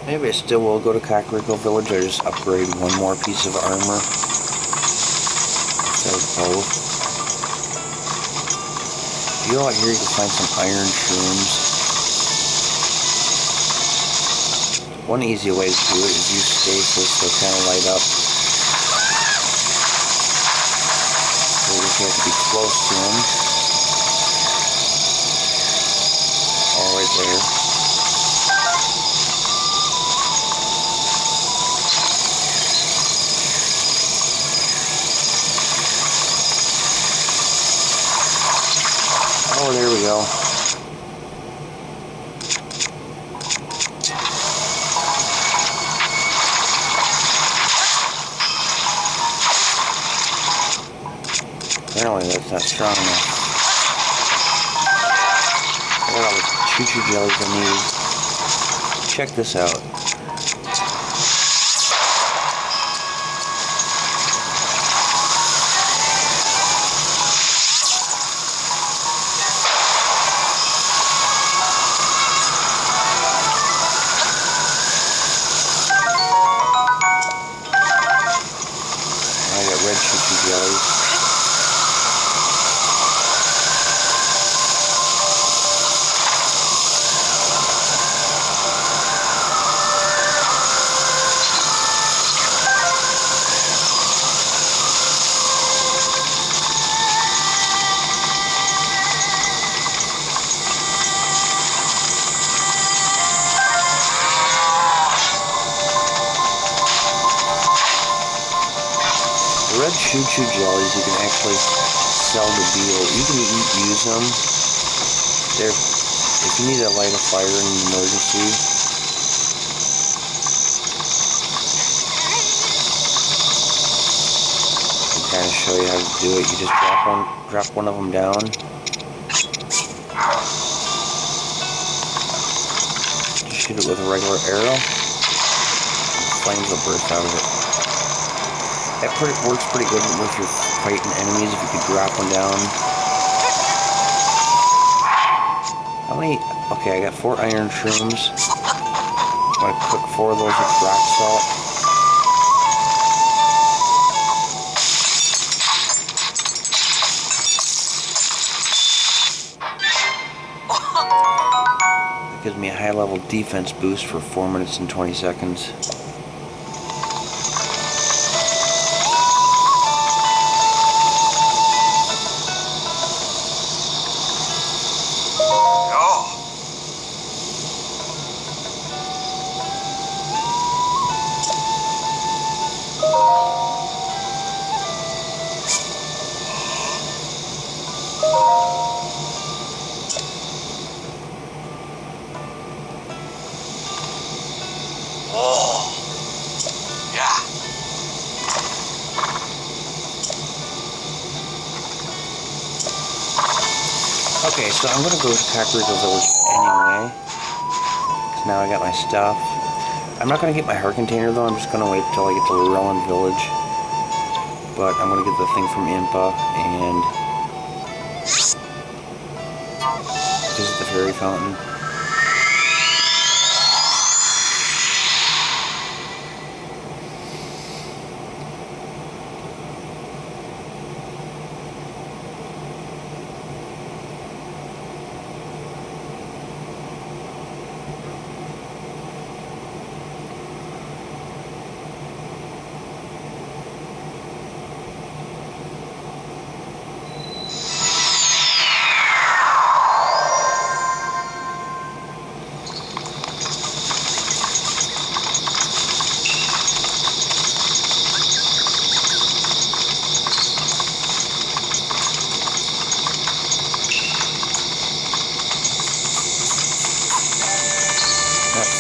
Maybe I still will go to Kakariko Village. I just upgrade one more piece of armor instead of both. If you go out here, you can find some iron shrooms. One easy way to do it is use stasis to kind of light up. So you just have to be close to them. All right there. Oh, there we go. Apparently that's not strong enough. I got all the choo-choo jellies I need. Check this out. Red choo-choo jellies. Red choo-choo jellies you can actually sell to Beal. You can use them. They're, if you need to light a fire in an emergency. I'll kind of show you how to do it. You just drop one of them down. Just shoot it with a regular arrow, flames will burst out of it. That works pretty good with your fighting enemies if you could drop one down. How many? Okay, I got 4 iron shrooms. I'm going to cook 4 of those with rock salt. That gives me a high level defense boost for 4 minutes and 20 seconds. Okay, so I'm going to go to Kakariko Village anyway, because now I got my stuff. I'm not going to get my heart container though, I'm just going to wait until I get to Wetland Village. But I'm going to get the thing from Impa and visit the fairy fountain.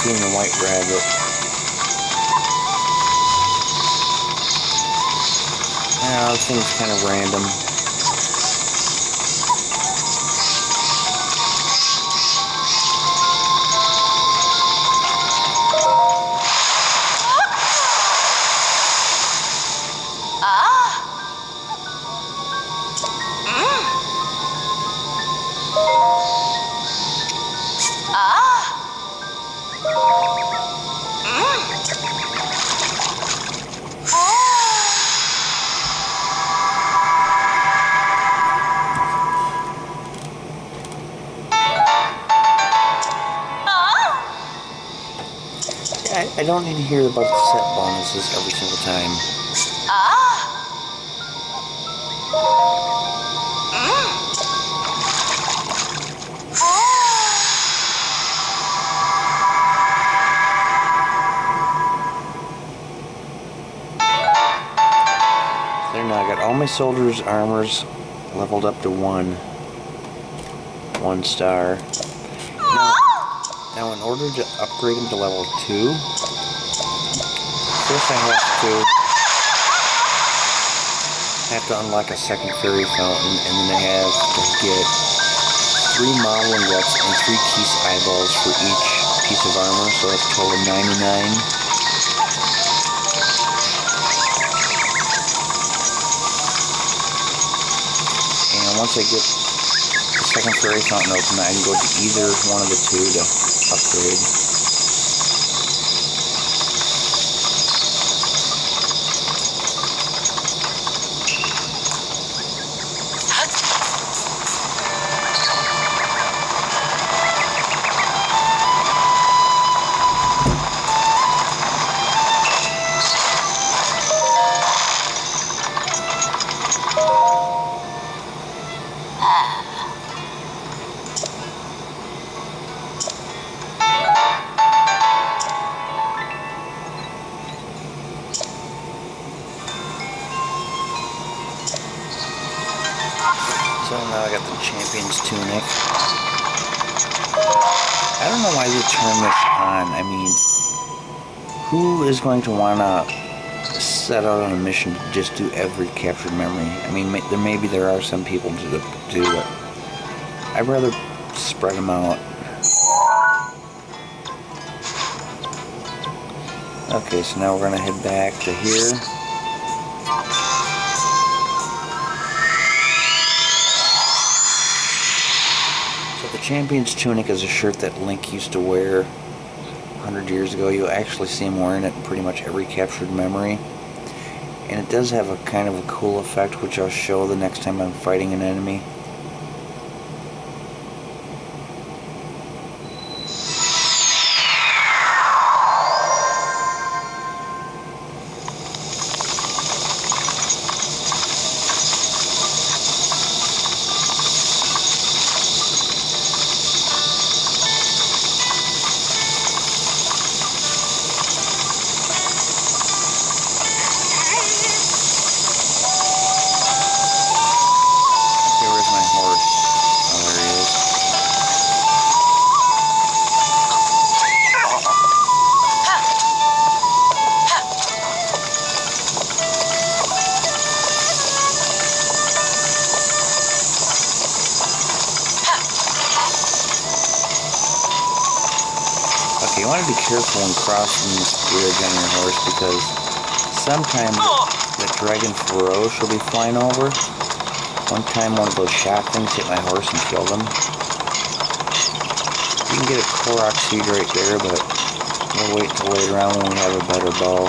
Seeing the white rabbit. Yeah, this thing's kind of random. I don't need to hear about the set bonuses every single time. There now, I got all my soldiers' armors leveled up to 1 star. Now in order to upgrade them to level 2, first I have to unlock a second fairy fountain, and then I have to get 3 modeling guts and 3 Keese eyeballs for each piece of armor, so that's a total of 99. And once I get the second fairy fountain open, I can go to either one of the 2 to upgrade. So now I got the Champions Tunic. I don't know why they turn this on. I mean, who is going to want to set out on a mission to just do every captured memory? I mean, maybe there are some people to do it. I'd rather spread them out. Okay, so now we're gonna head back to here. So the Champions Tunic is a shirt that Link used to wear 100 years ago. You'll actually see him wearing it in pretty much every captured memory. And it does have a kind of a cool effect, which I'll show the next time I'm fighting an enemy. You want to be careful when crossing this bridge on your horse, because sometimes the dragon Feroz will be flying over. One time one of those shot things hit my horse and killed him. You can get a Korok seed right there, but we'll wait till later on when we have a better bow.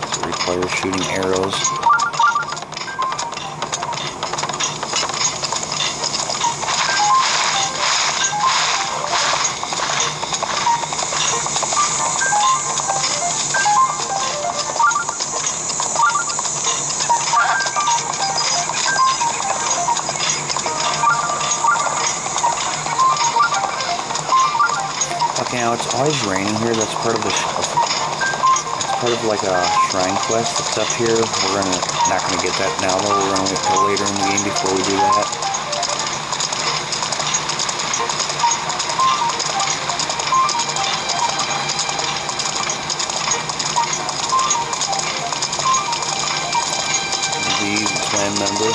It requires shooting arrows. Now it's always raining here. That's part of like a shrine quest that's up here. We're not gonna get that now though. We're gonna wait till later in the game before we do that. The clan member.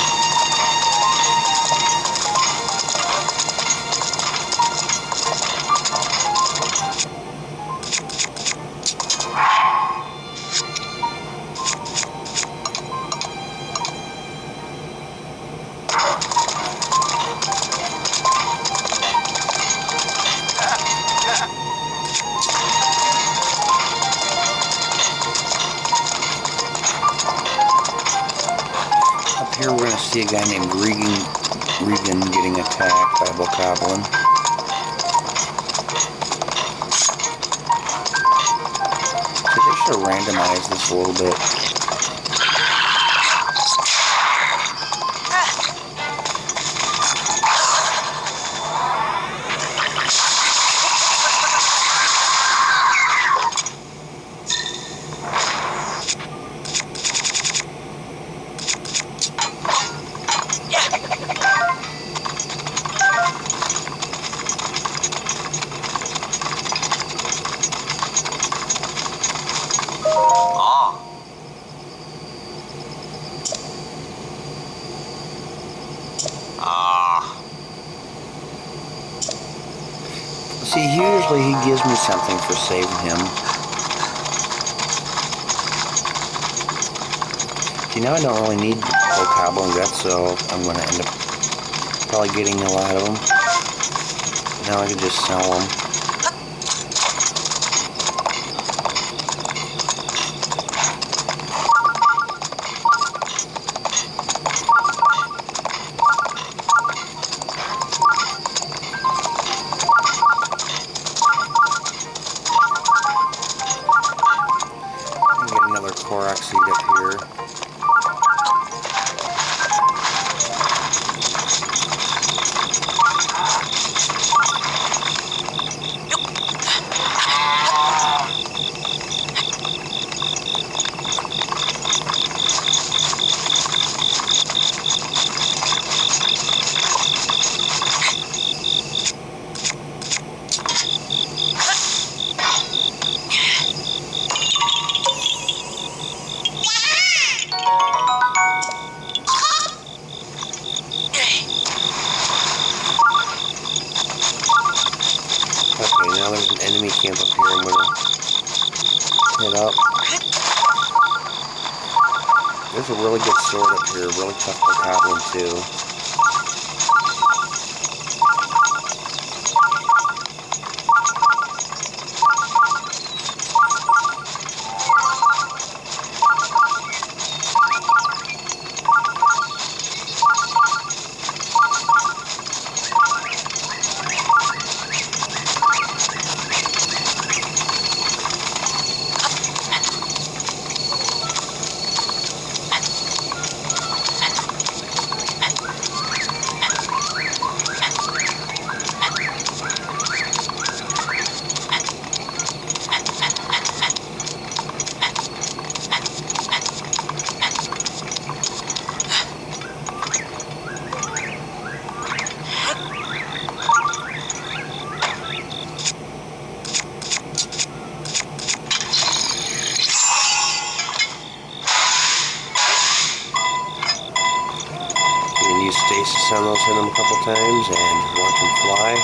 Here we're going to see a guy named Regan getting attacked by a bokoblin. So they should randomize this a little bit. See, usually he gives me something for saving him. See, now I don't really need bokoblin guts, so I'm going to end up probably getting a lot of them. Now I can just sell them. Korok seed up here. Okay, now there's an enemy camp up here. I'm gonna hit up. There's a really good sword up here, really tough bokoblin too. Use stasis on those, hit them a couple times, and watch them fly.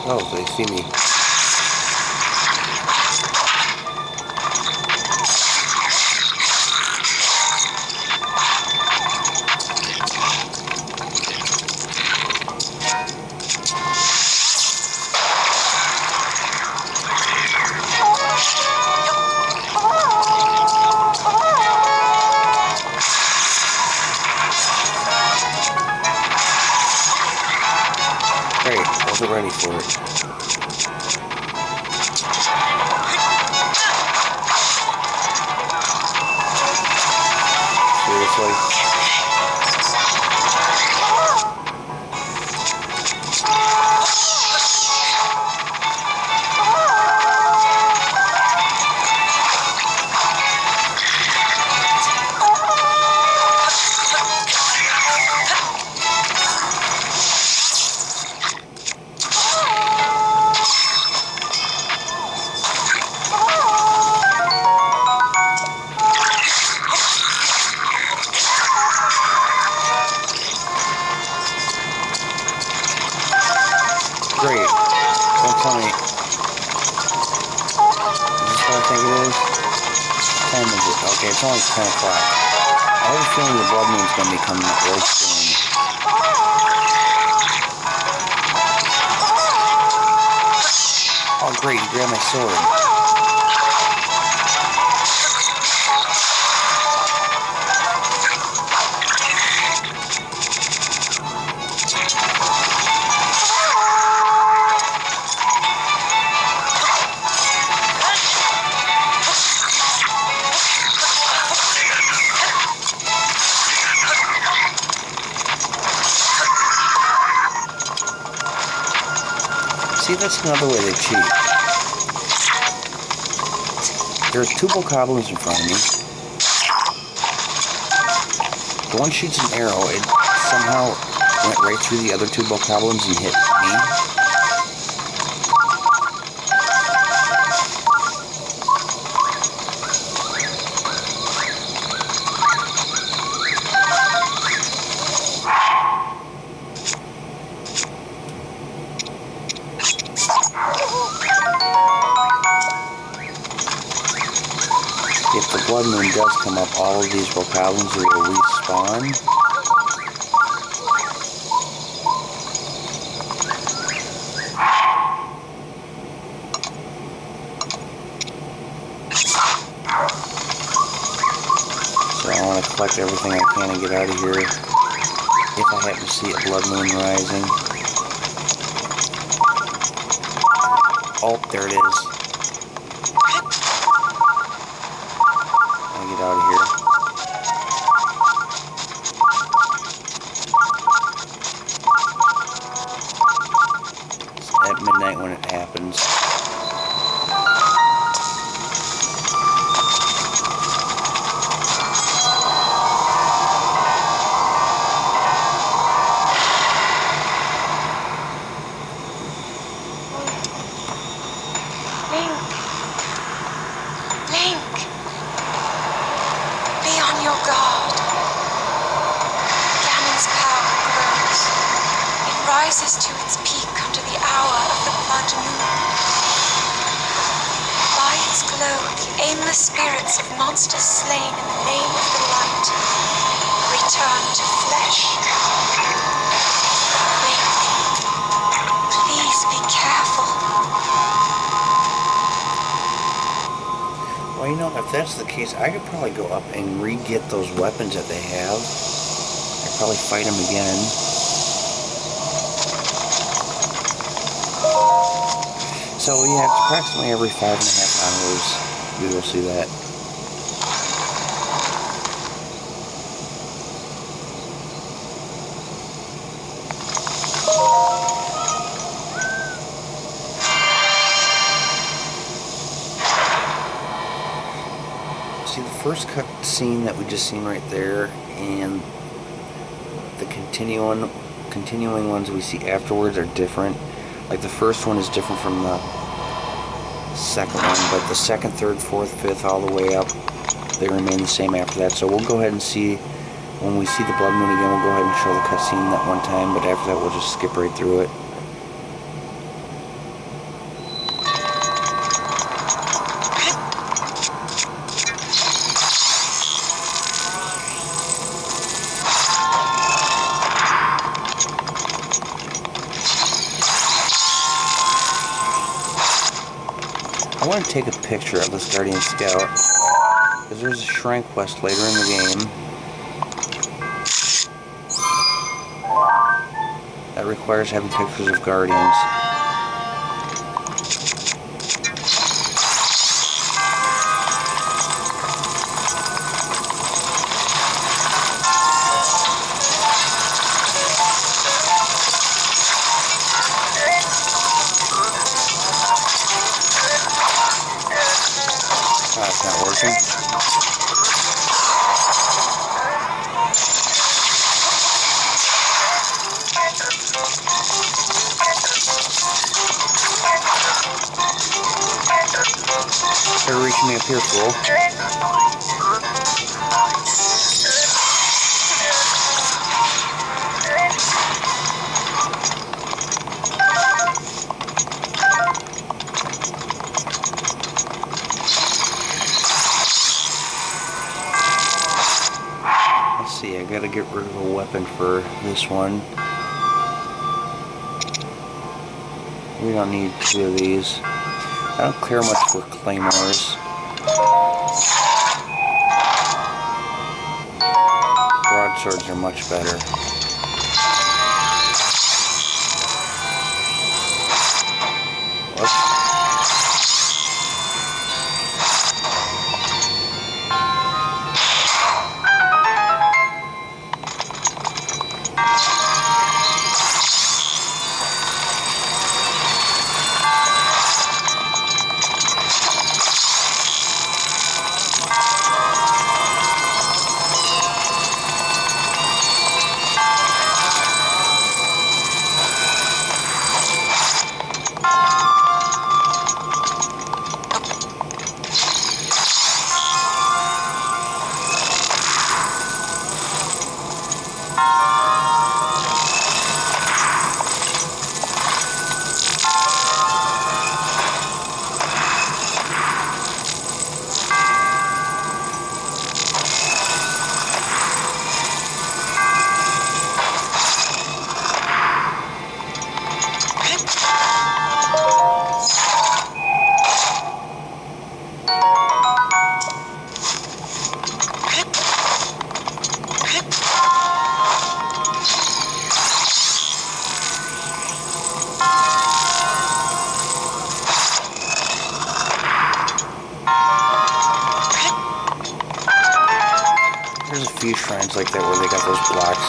Oh, they see me. Great, wasn't ready for it. Seriously? Great. Don't tell me. Is this what I think it is? 10 is it? Okay, it's only 10 o'clock. I have a feeling the blood moon's going to be coming up real soon. Oh great, you grabbed my sword. See, that's another way they cheat. There's two bokoblins in front of me. The one shoots an arrow. It somehow went right through the other two bokoblins and hit me. blood moon does come up, all of these bokoblins will respawn. So I want to collect everything I can and get out of here if I happen to see a blood moon rising. Oh, there it is. Get out of here. It's at midnight when it happens. Rises to its peak under the hour of the blood moon. By its glow, the aimless spirits of monsters slain in the name of the light return to flesh. Link, please be careful. Well, you know, if that's the case, I could probably go up and re-get those weapons that they have. I'd probably fight them again. So yeah, it's approximately every 5.5 hours we will see that. See, the first cut scene that we just seen right there, and the continuing ones we see afterwards are different. Like the first one is different from the second one, but the second, third, fourth, fifth, all the way up, they remain the same after that. So we'll go ahead and see, when we see the blood moon again, we'll go ahead and show the cutscene that one time, but after that we'll just skip right through it. I want to take a picture of this Guardian Scout, because there's a shrine quest later in the game that requires having pictures of Guardians. It's not working. They're reaching me up here, fool. See, I gotta get rid of a weapon for this one. We don't need 2 of these. I don't care much for claymores. Broadswords are much better. Whoops. areas like that where they got those blocks,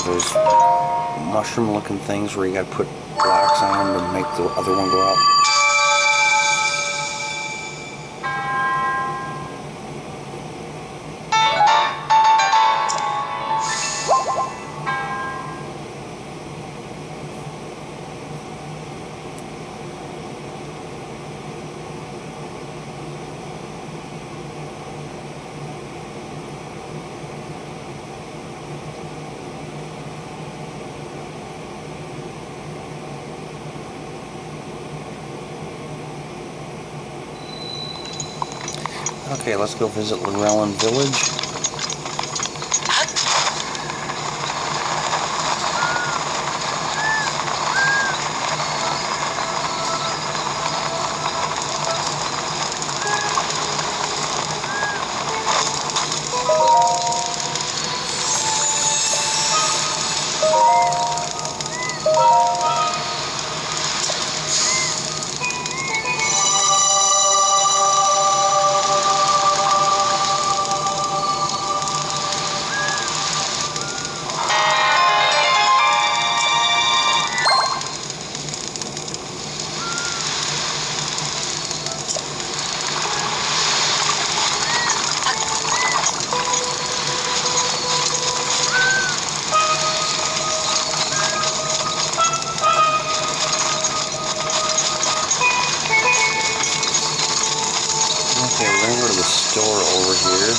those mushroom-looking things where you got to put blocks on them to make the other one go up. Okay, let's go visit Wetland Village. Okay, we're gonna go to the store over here.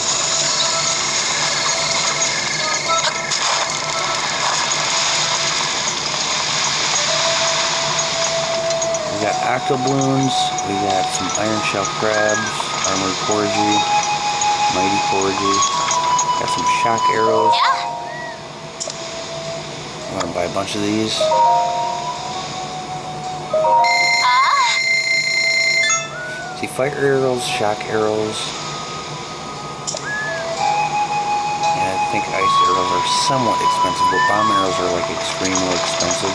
We got octobloons, we got some iron shell crabs, armored porgy, mighty porgy, got some shock arrows. I'm gonna buy a bunch of these. See, fire arrows, shock arrows, and I think ice arrows are somewhat expensive, but bomb arrows are like extremely expensive.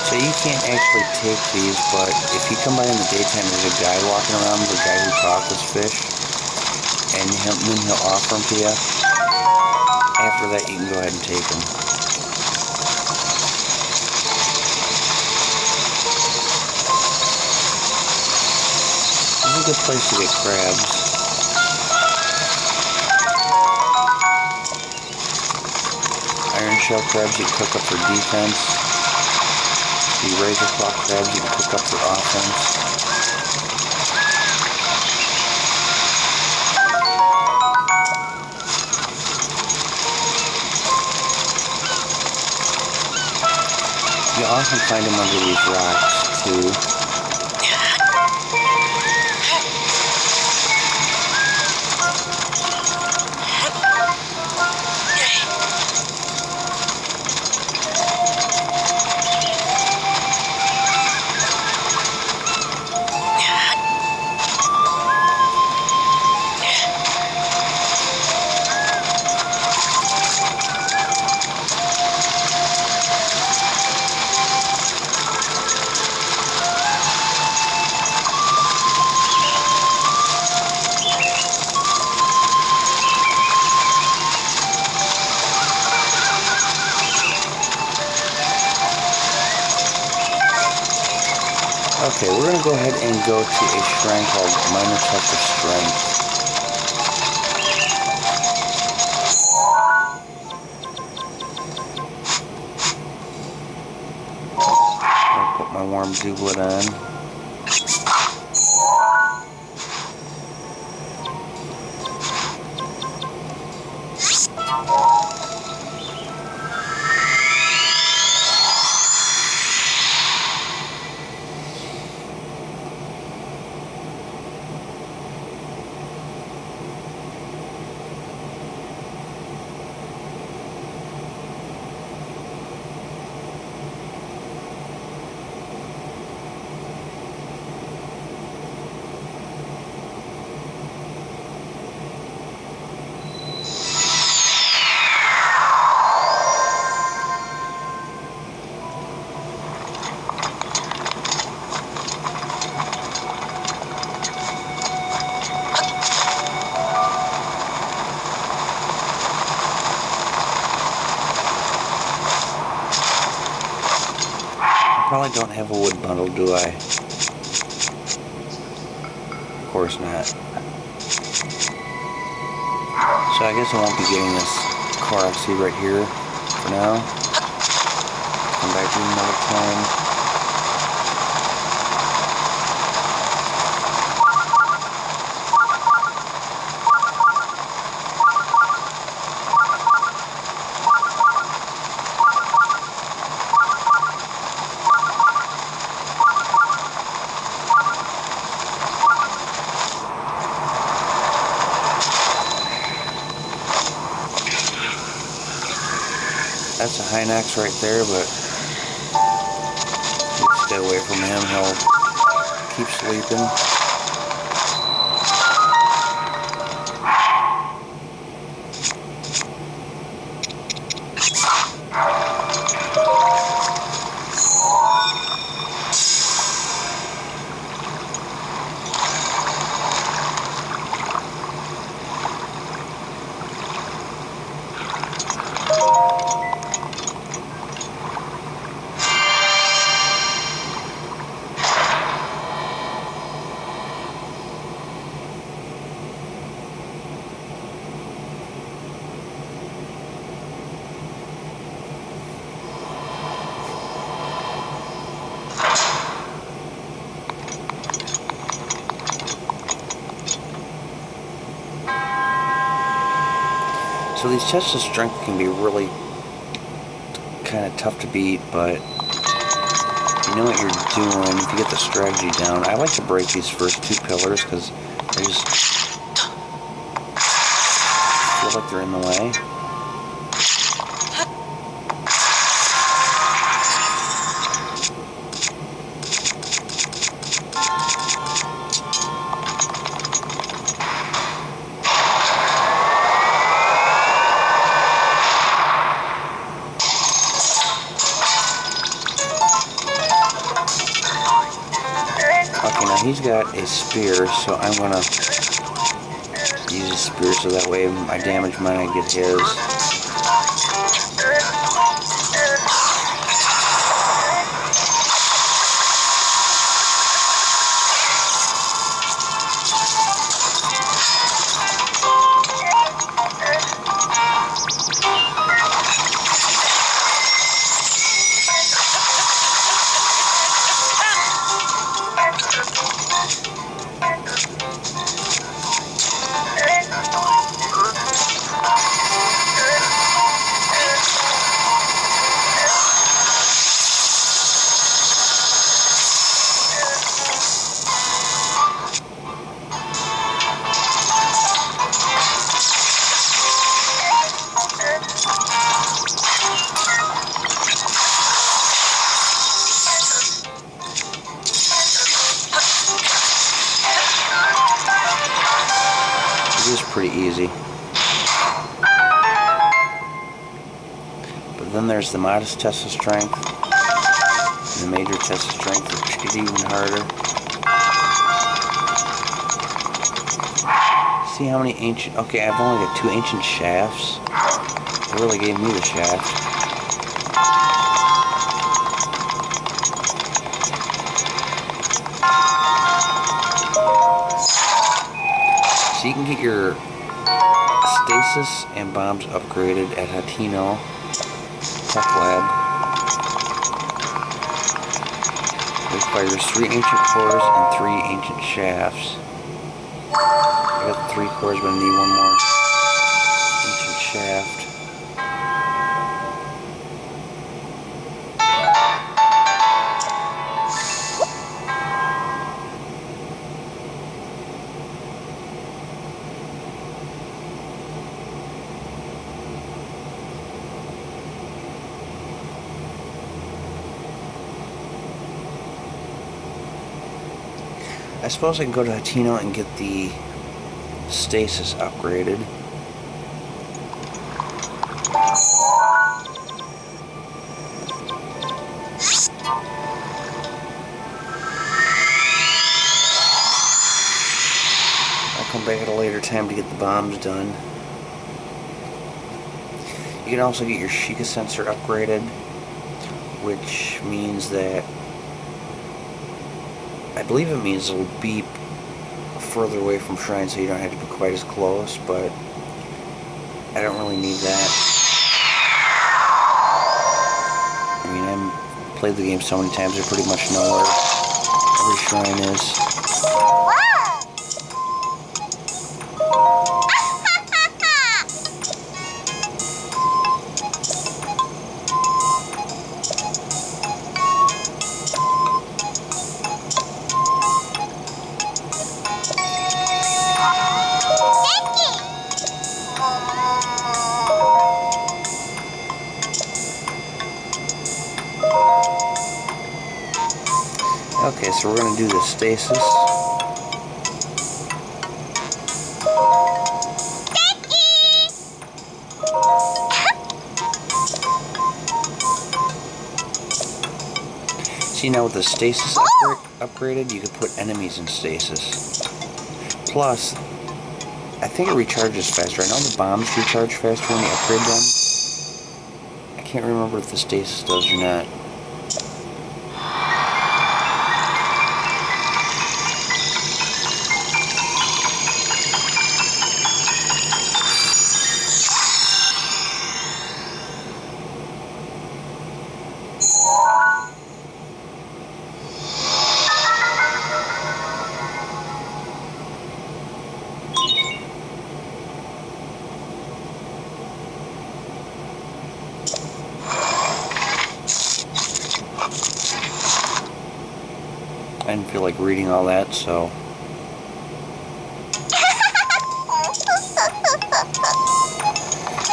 So you can't actually take these, but if you come by in the daytime, there's a guy walking around, the guy who caught this fish, and then he'll offer them to you. After that, you can go ahead and take them. This is a good place to get crabs. Iron shell crabs you can cook up for defense. The razor claw crabs you can cook up for offense. You often find them under these rocks too. Okay, we're going to go ahead and go to a shrine called Minor Test of Strength. I'll put my warm doublet on. probably don't have a wood bundle, do I? Of course not. So I guess I won't be getting this Korok seed right here for now. Come back to it another time. That's a Hinox right there, but stay away from him. He'll keep sleeping. So these tests of strength can be really kind of tough to beat, but you know what you're doing if you get the strategy down. I like to break these first two pillars because I just feel like they're in the way. He's got a spear, so I'm gonna use a spear so that way I damage mine, I get his. This is pretty easy. But then there's the modest test of strength, and the major test of strength, which get even harder. See how many ancient... Okay, I've only got 2 ancient shafts. They really gave me the shaft. So you can get your stasis and bombs upgraded at Hatino Tech Lab. It requires 3 ancient cores and 3 ancient shafts. I got 3 cores, but I need 1 more ancient shaft. I suppose I can go to Hatino and get the stasis upgraded. I'll come back at a later time to get the bombs done. You can also get your Sheikah sensor upgraded, which means that I believe it means it'll beep further away from shrine so you don't have to be quite as close, but I don't really need that. I mean, I've played the game so many times I pretty much know where every shrine is. Okay, so we're going to do the stasis. See, now with the stasis upgraded, you can put enemies in stasis. Plus, I think it recharges faster. I know the bombs recharge faster when you upgrade them. I can't remember if the stasis does or not. I didn't feel like reading all that, so...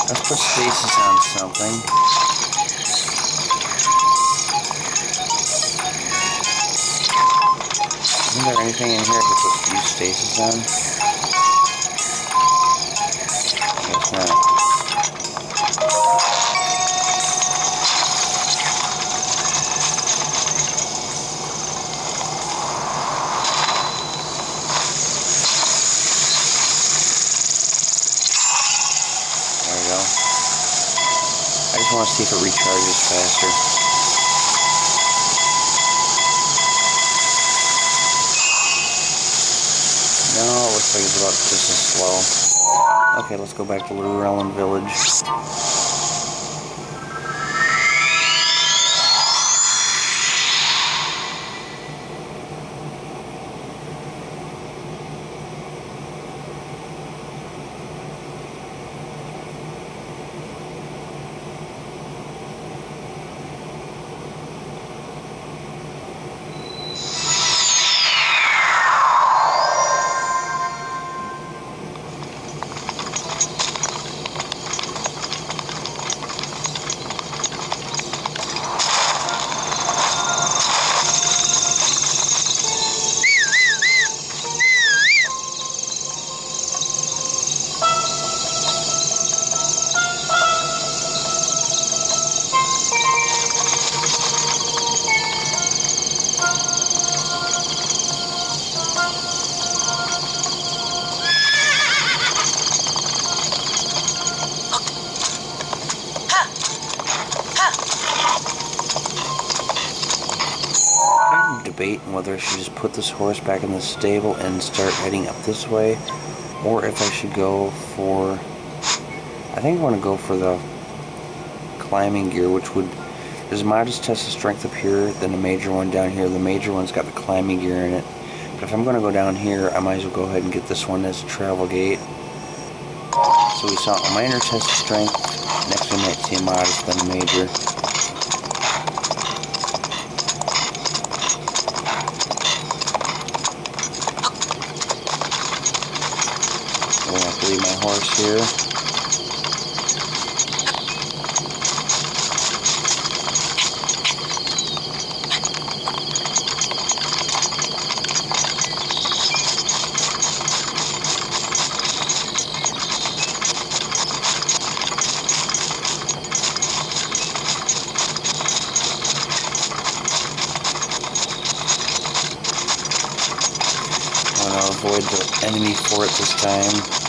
Let's put stasis on something. Isn't there anything in here I could put use stasis on? I guess not. I just want to see if it recharges faster. No, it looks like it's about just as slow. Okay, let's go back to Llewellyn Village. Debating whether I should just put this horse back in the stable and start heading up this way, or if I should go for... I think I want to go for the climbing gear, which would... There's a modest test of strength up here, then a major one down here. The major one's got the climbing gear in it. But if I'm going to go down here, I might as well go ahead and get this one as a travel gate. So we saw a minor test of strength. Next we might see a modest, then a major. Leave my horse here. I want to avoid the enemy fort this time.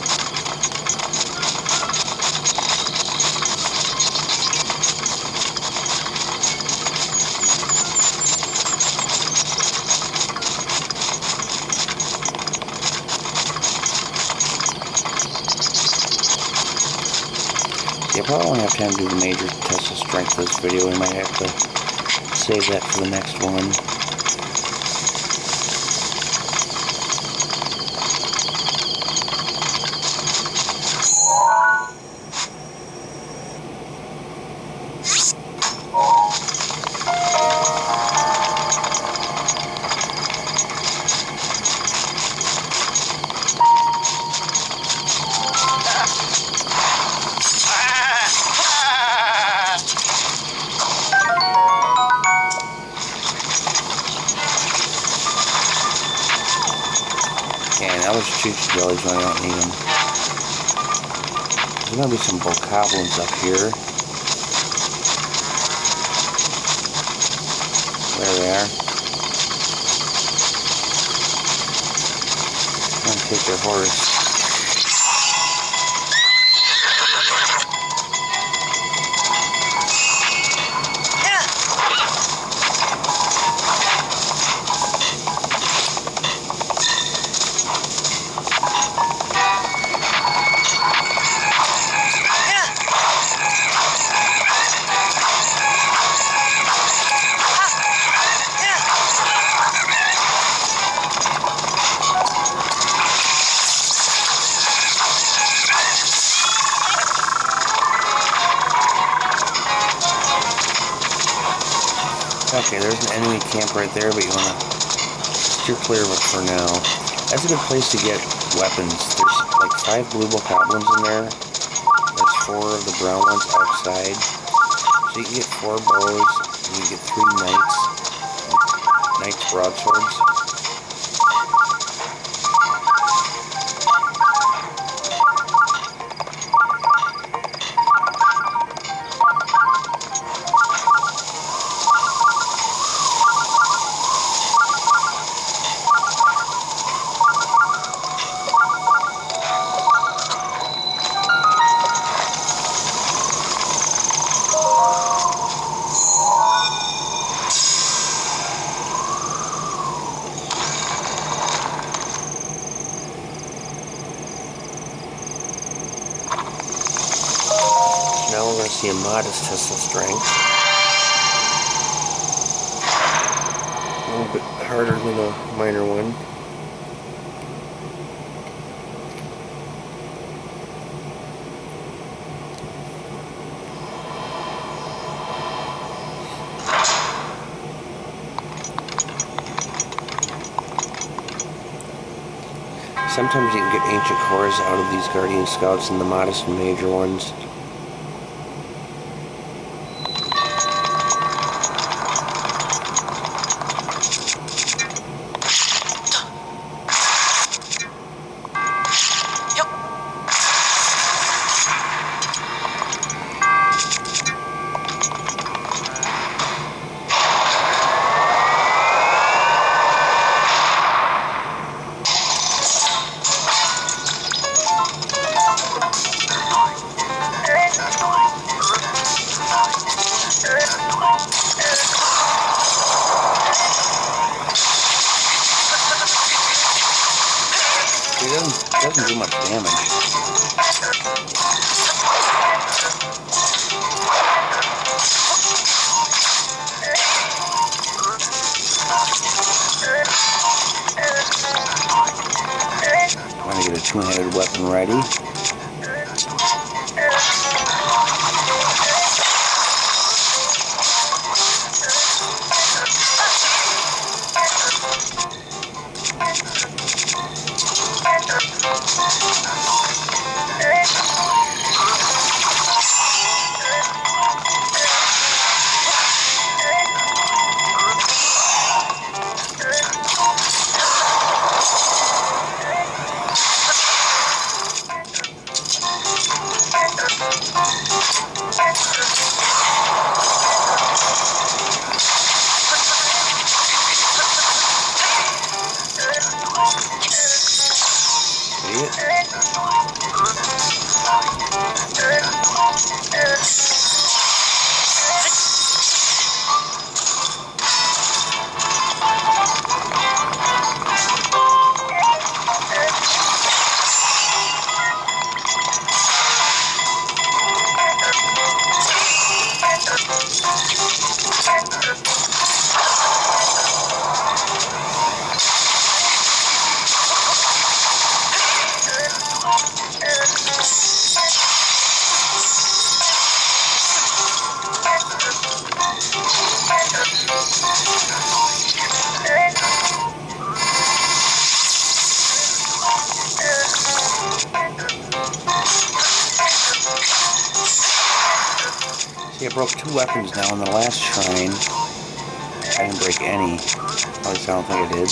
probably won't have time to do the major test of strength of this video. We might have to save that for the next one. Okay, now let's shoot jellies when I don't need them. There's gonna be some bokoblins up here. There they are. I'm gonna take their horse. Okay, there's an enemy camp right there, but you want to steer clear of it for now. That's a good place to get weapons. There's like 5 blue bokoblins in there. There's 4 of the brown ones outside. So you can get 4 bows, and you get 3 knights broadswords. Now we're going to see a modest test of strength. A little bit harder than a minor one. Sometimes you can get ancient cores out of these Guardian Scouts in the modest and major ones. It doesn't do much damage. I'm going to get a two-handed weapon ready. broke 2 weapons now in the last shrine. I didn't break any. At least I don't think I did.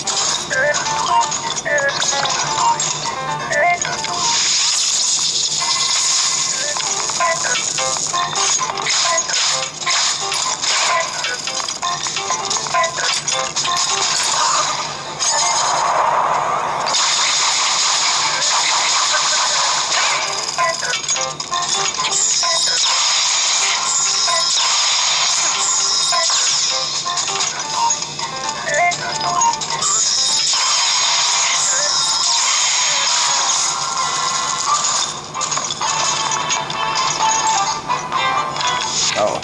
Oh,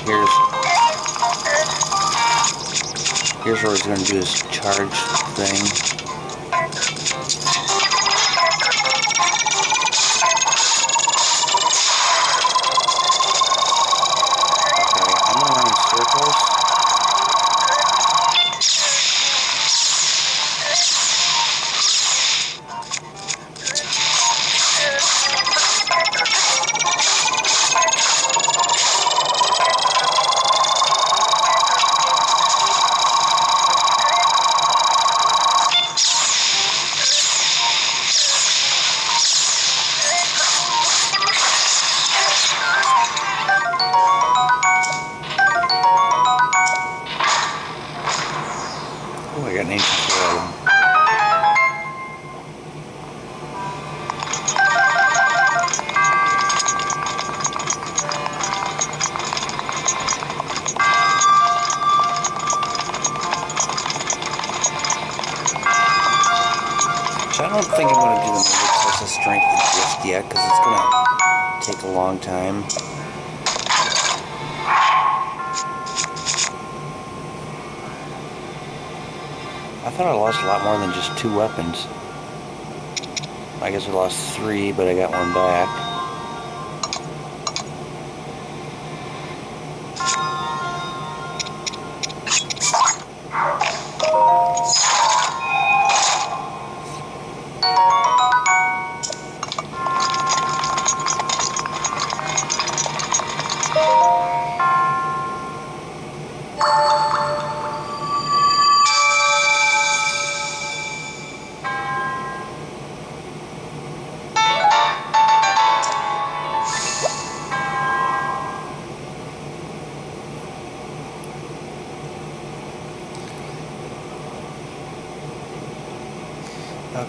here's where it's going to do this charge thing. Okay, I'm going to run in circles. Oh, I got an ancient sword. So I don't think I'm going to do the Magic Source of Strength just yet, because it's going to take a long time. I thought I lost a lot more than just 2 weapons. I guess I lost 3, but I got 1 back.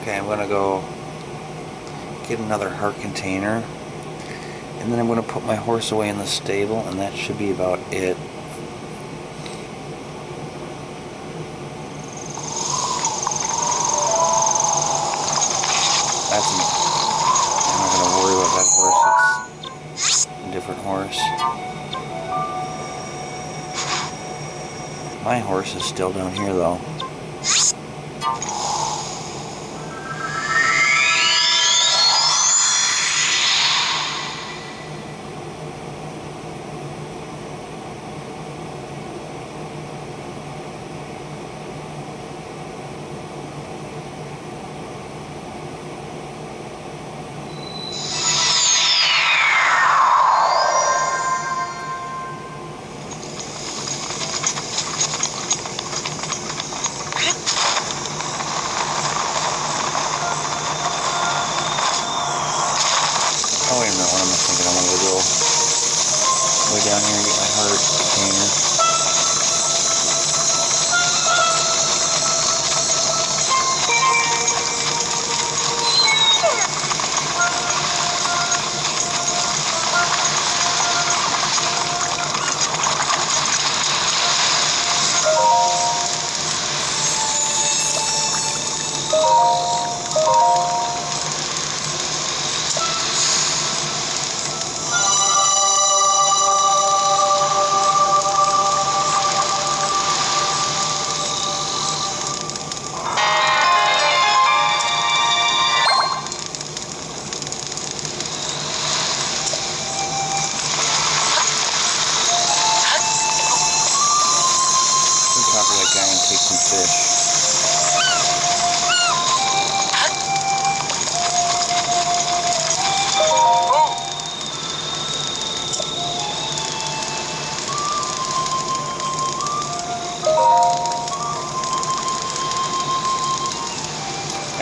Okay, I'm going to go get another heart container, and then I'm going to put my horse away in the stable, and that should be about it. I'm not going to worry about that horse. It's a different horse. My horse is still down here, though.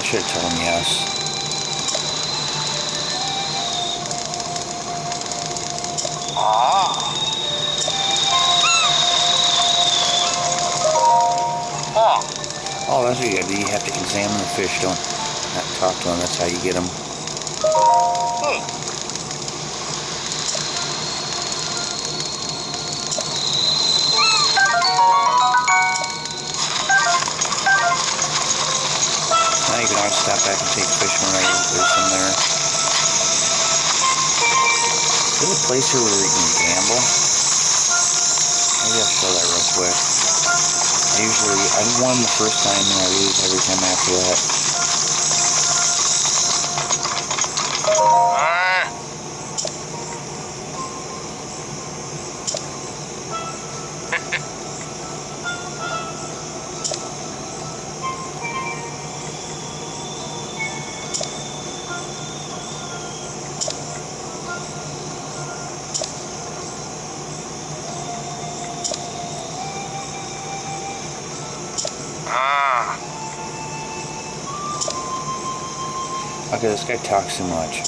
should have told him yes. Oh, that's what you gotta do. You have to examine the fish, don't not talk to him. That's how you get them. Now you can always stop back and take fish when there's some there. There's a place here where you can gamble. Maybe I'll show that real quick. I won the first time and I lose every time after that. Okay, this guy talks too much.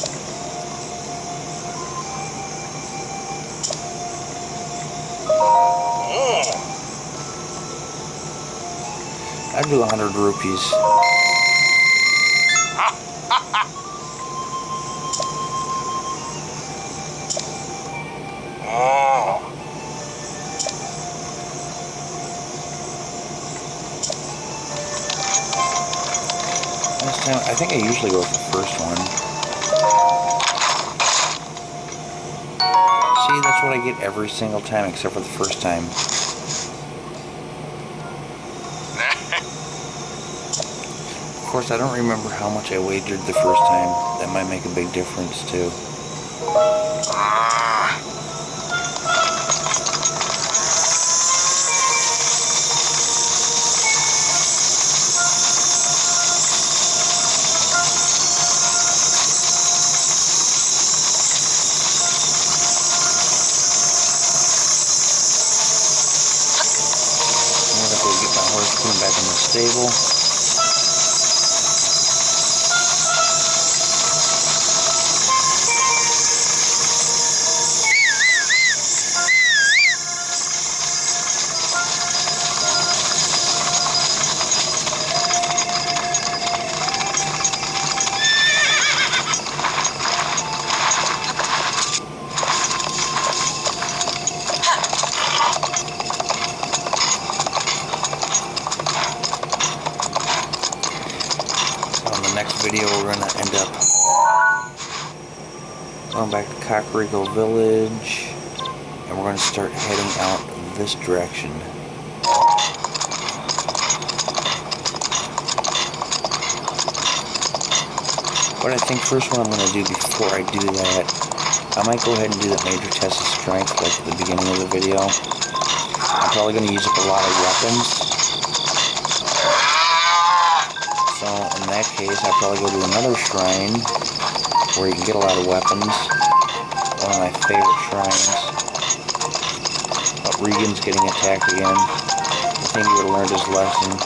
I'd do 100 rupees. This time, I think I usually go with the first one. See, that's what I get every single time except for the first time. Of course, I don't remember how much I wagered the first time. That might make a big difference too. I'm gonna go get my horse, put him back in the stable. Next video we're going to end up going back to Kakariko Village and we're going to start heading out this direction. But I think first what I'm going to do before I do that, I might go ahead and do the major test of strength like at the beginning of the video. I'm probably going to use up a lot of weapons. So in that case, I'll probably go to another shrine where you can get a lot of weapons. One of my favorite shrines. But Regan's getting attacked again. I think he would have learned his lesson.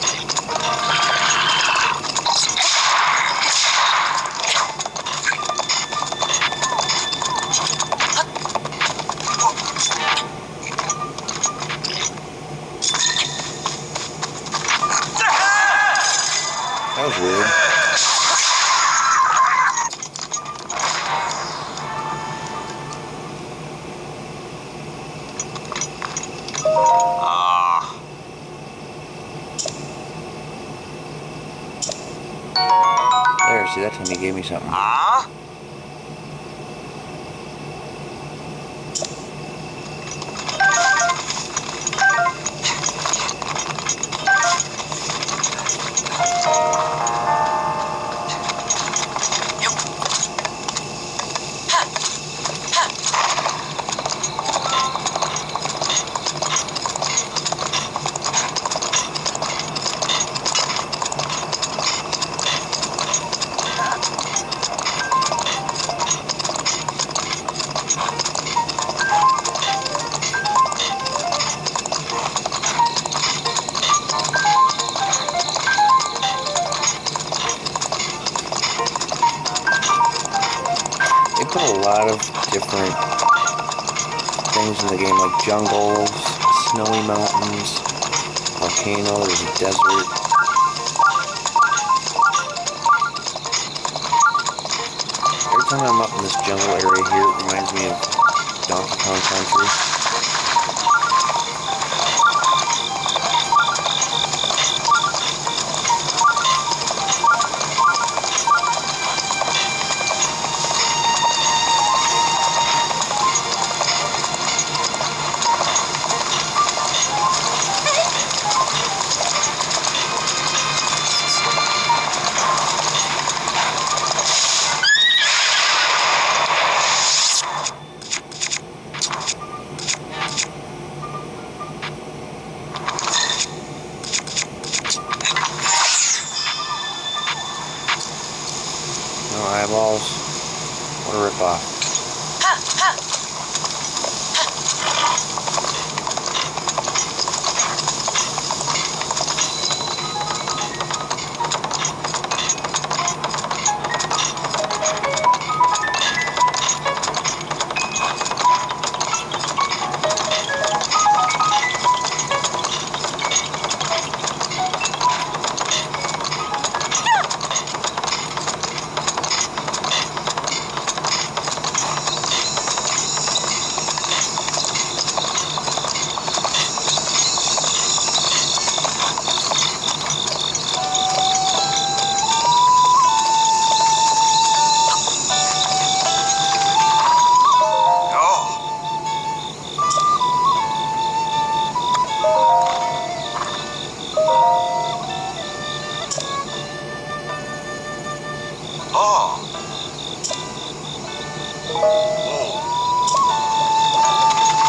That was weird. There, see, that time he gave me something. lot of different things in the game, like jungles, snowy mountains, volcano, there's a desert. Every time I'm up in this jungle area here, it reminds me of Donkey Kong Country. No eyeballs. What a ripoff.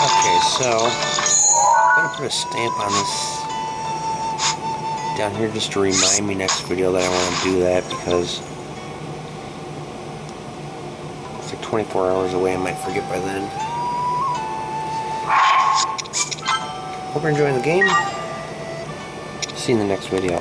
Okay, so I'm gonna put a stamp on this down here just to remind me next video that I want to do that, because it's like 24 hours away. I might forget by then. Hope you're enjoying the game. See you in the next video.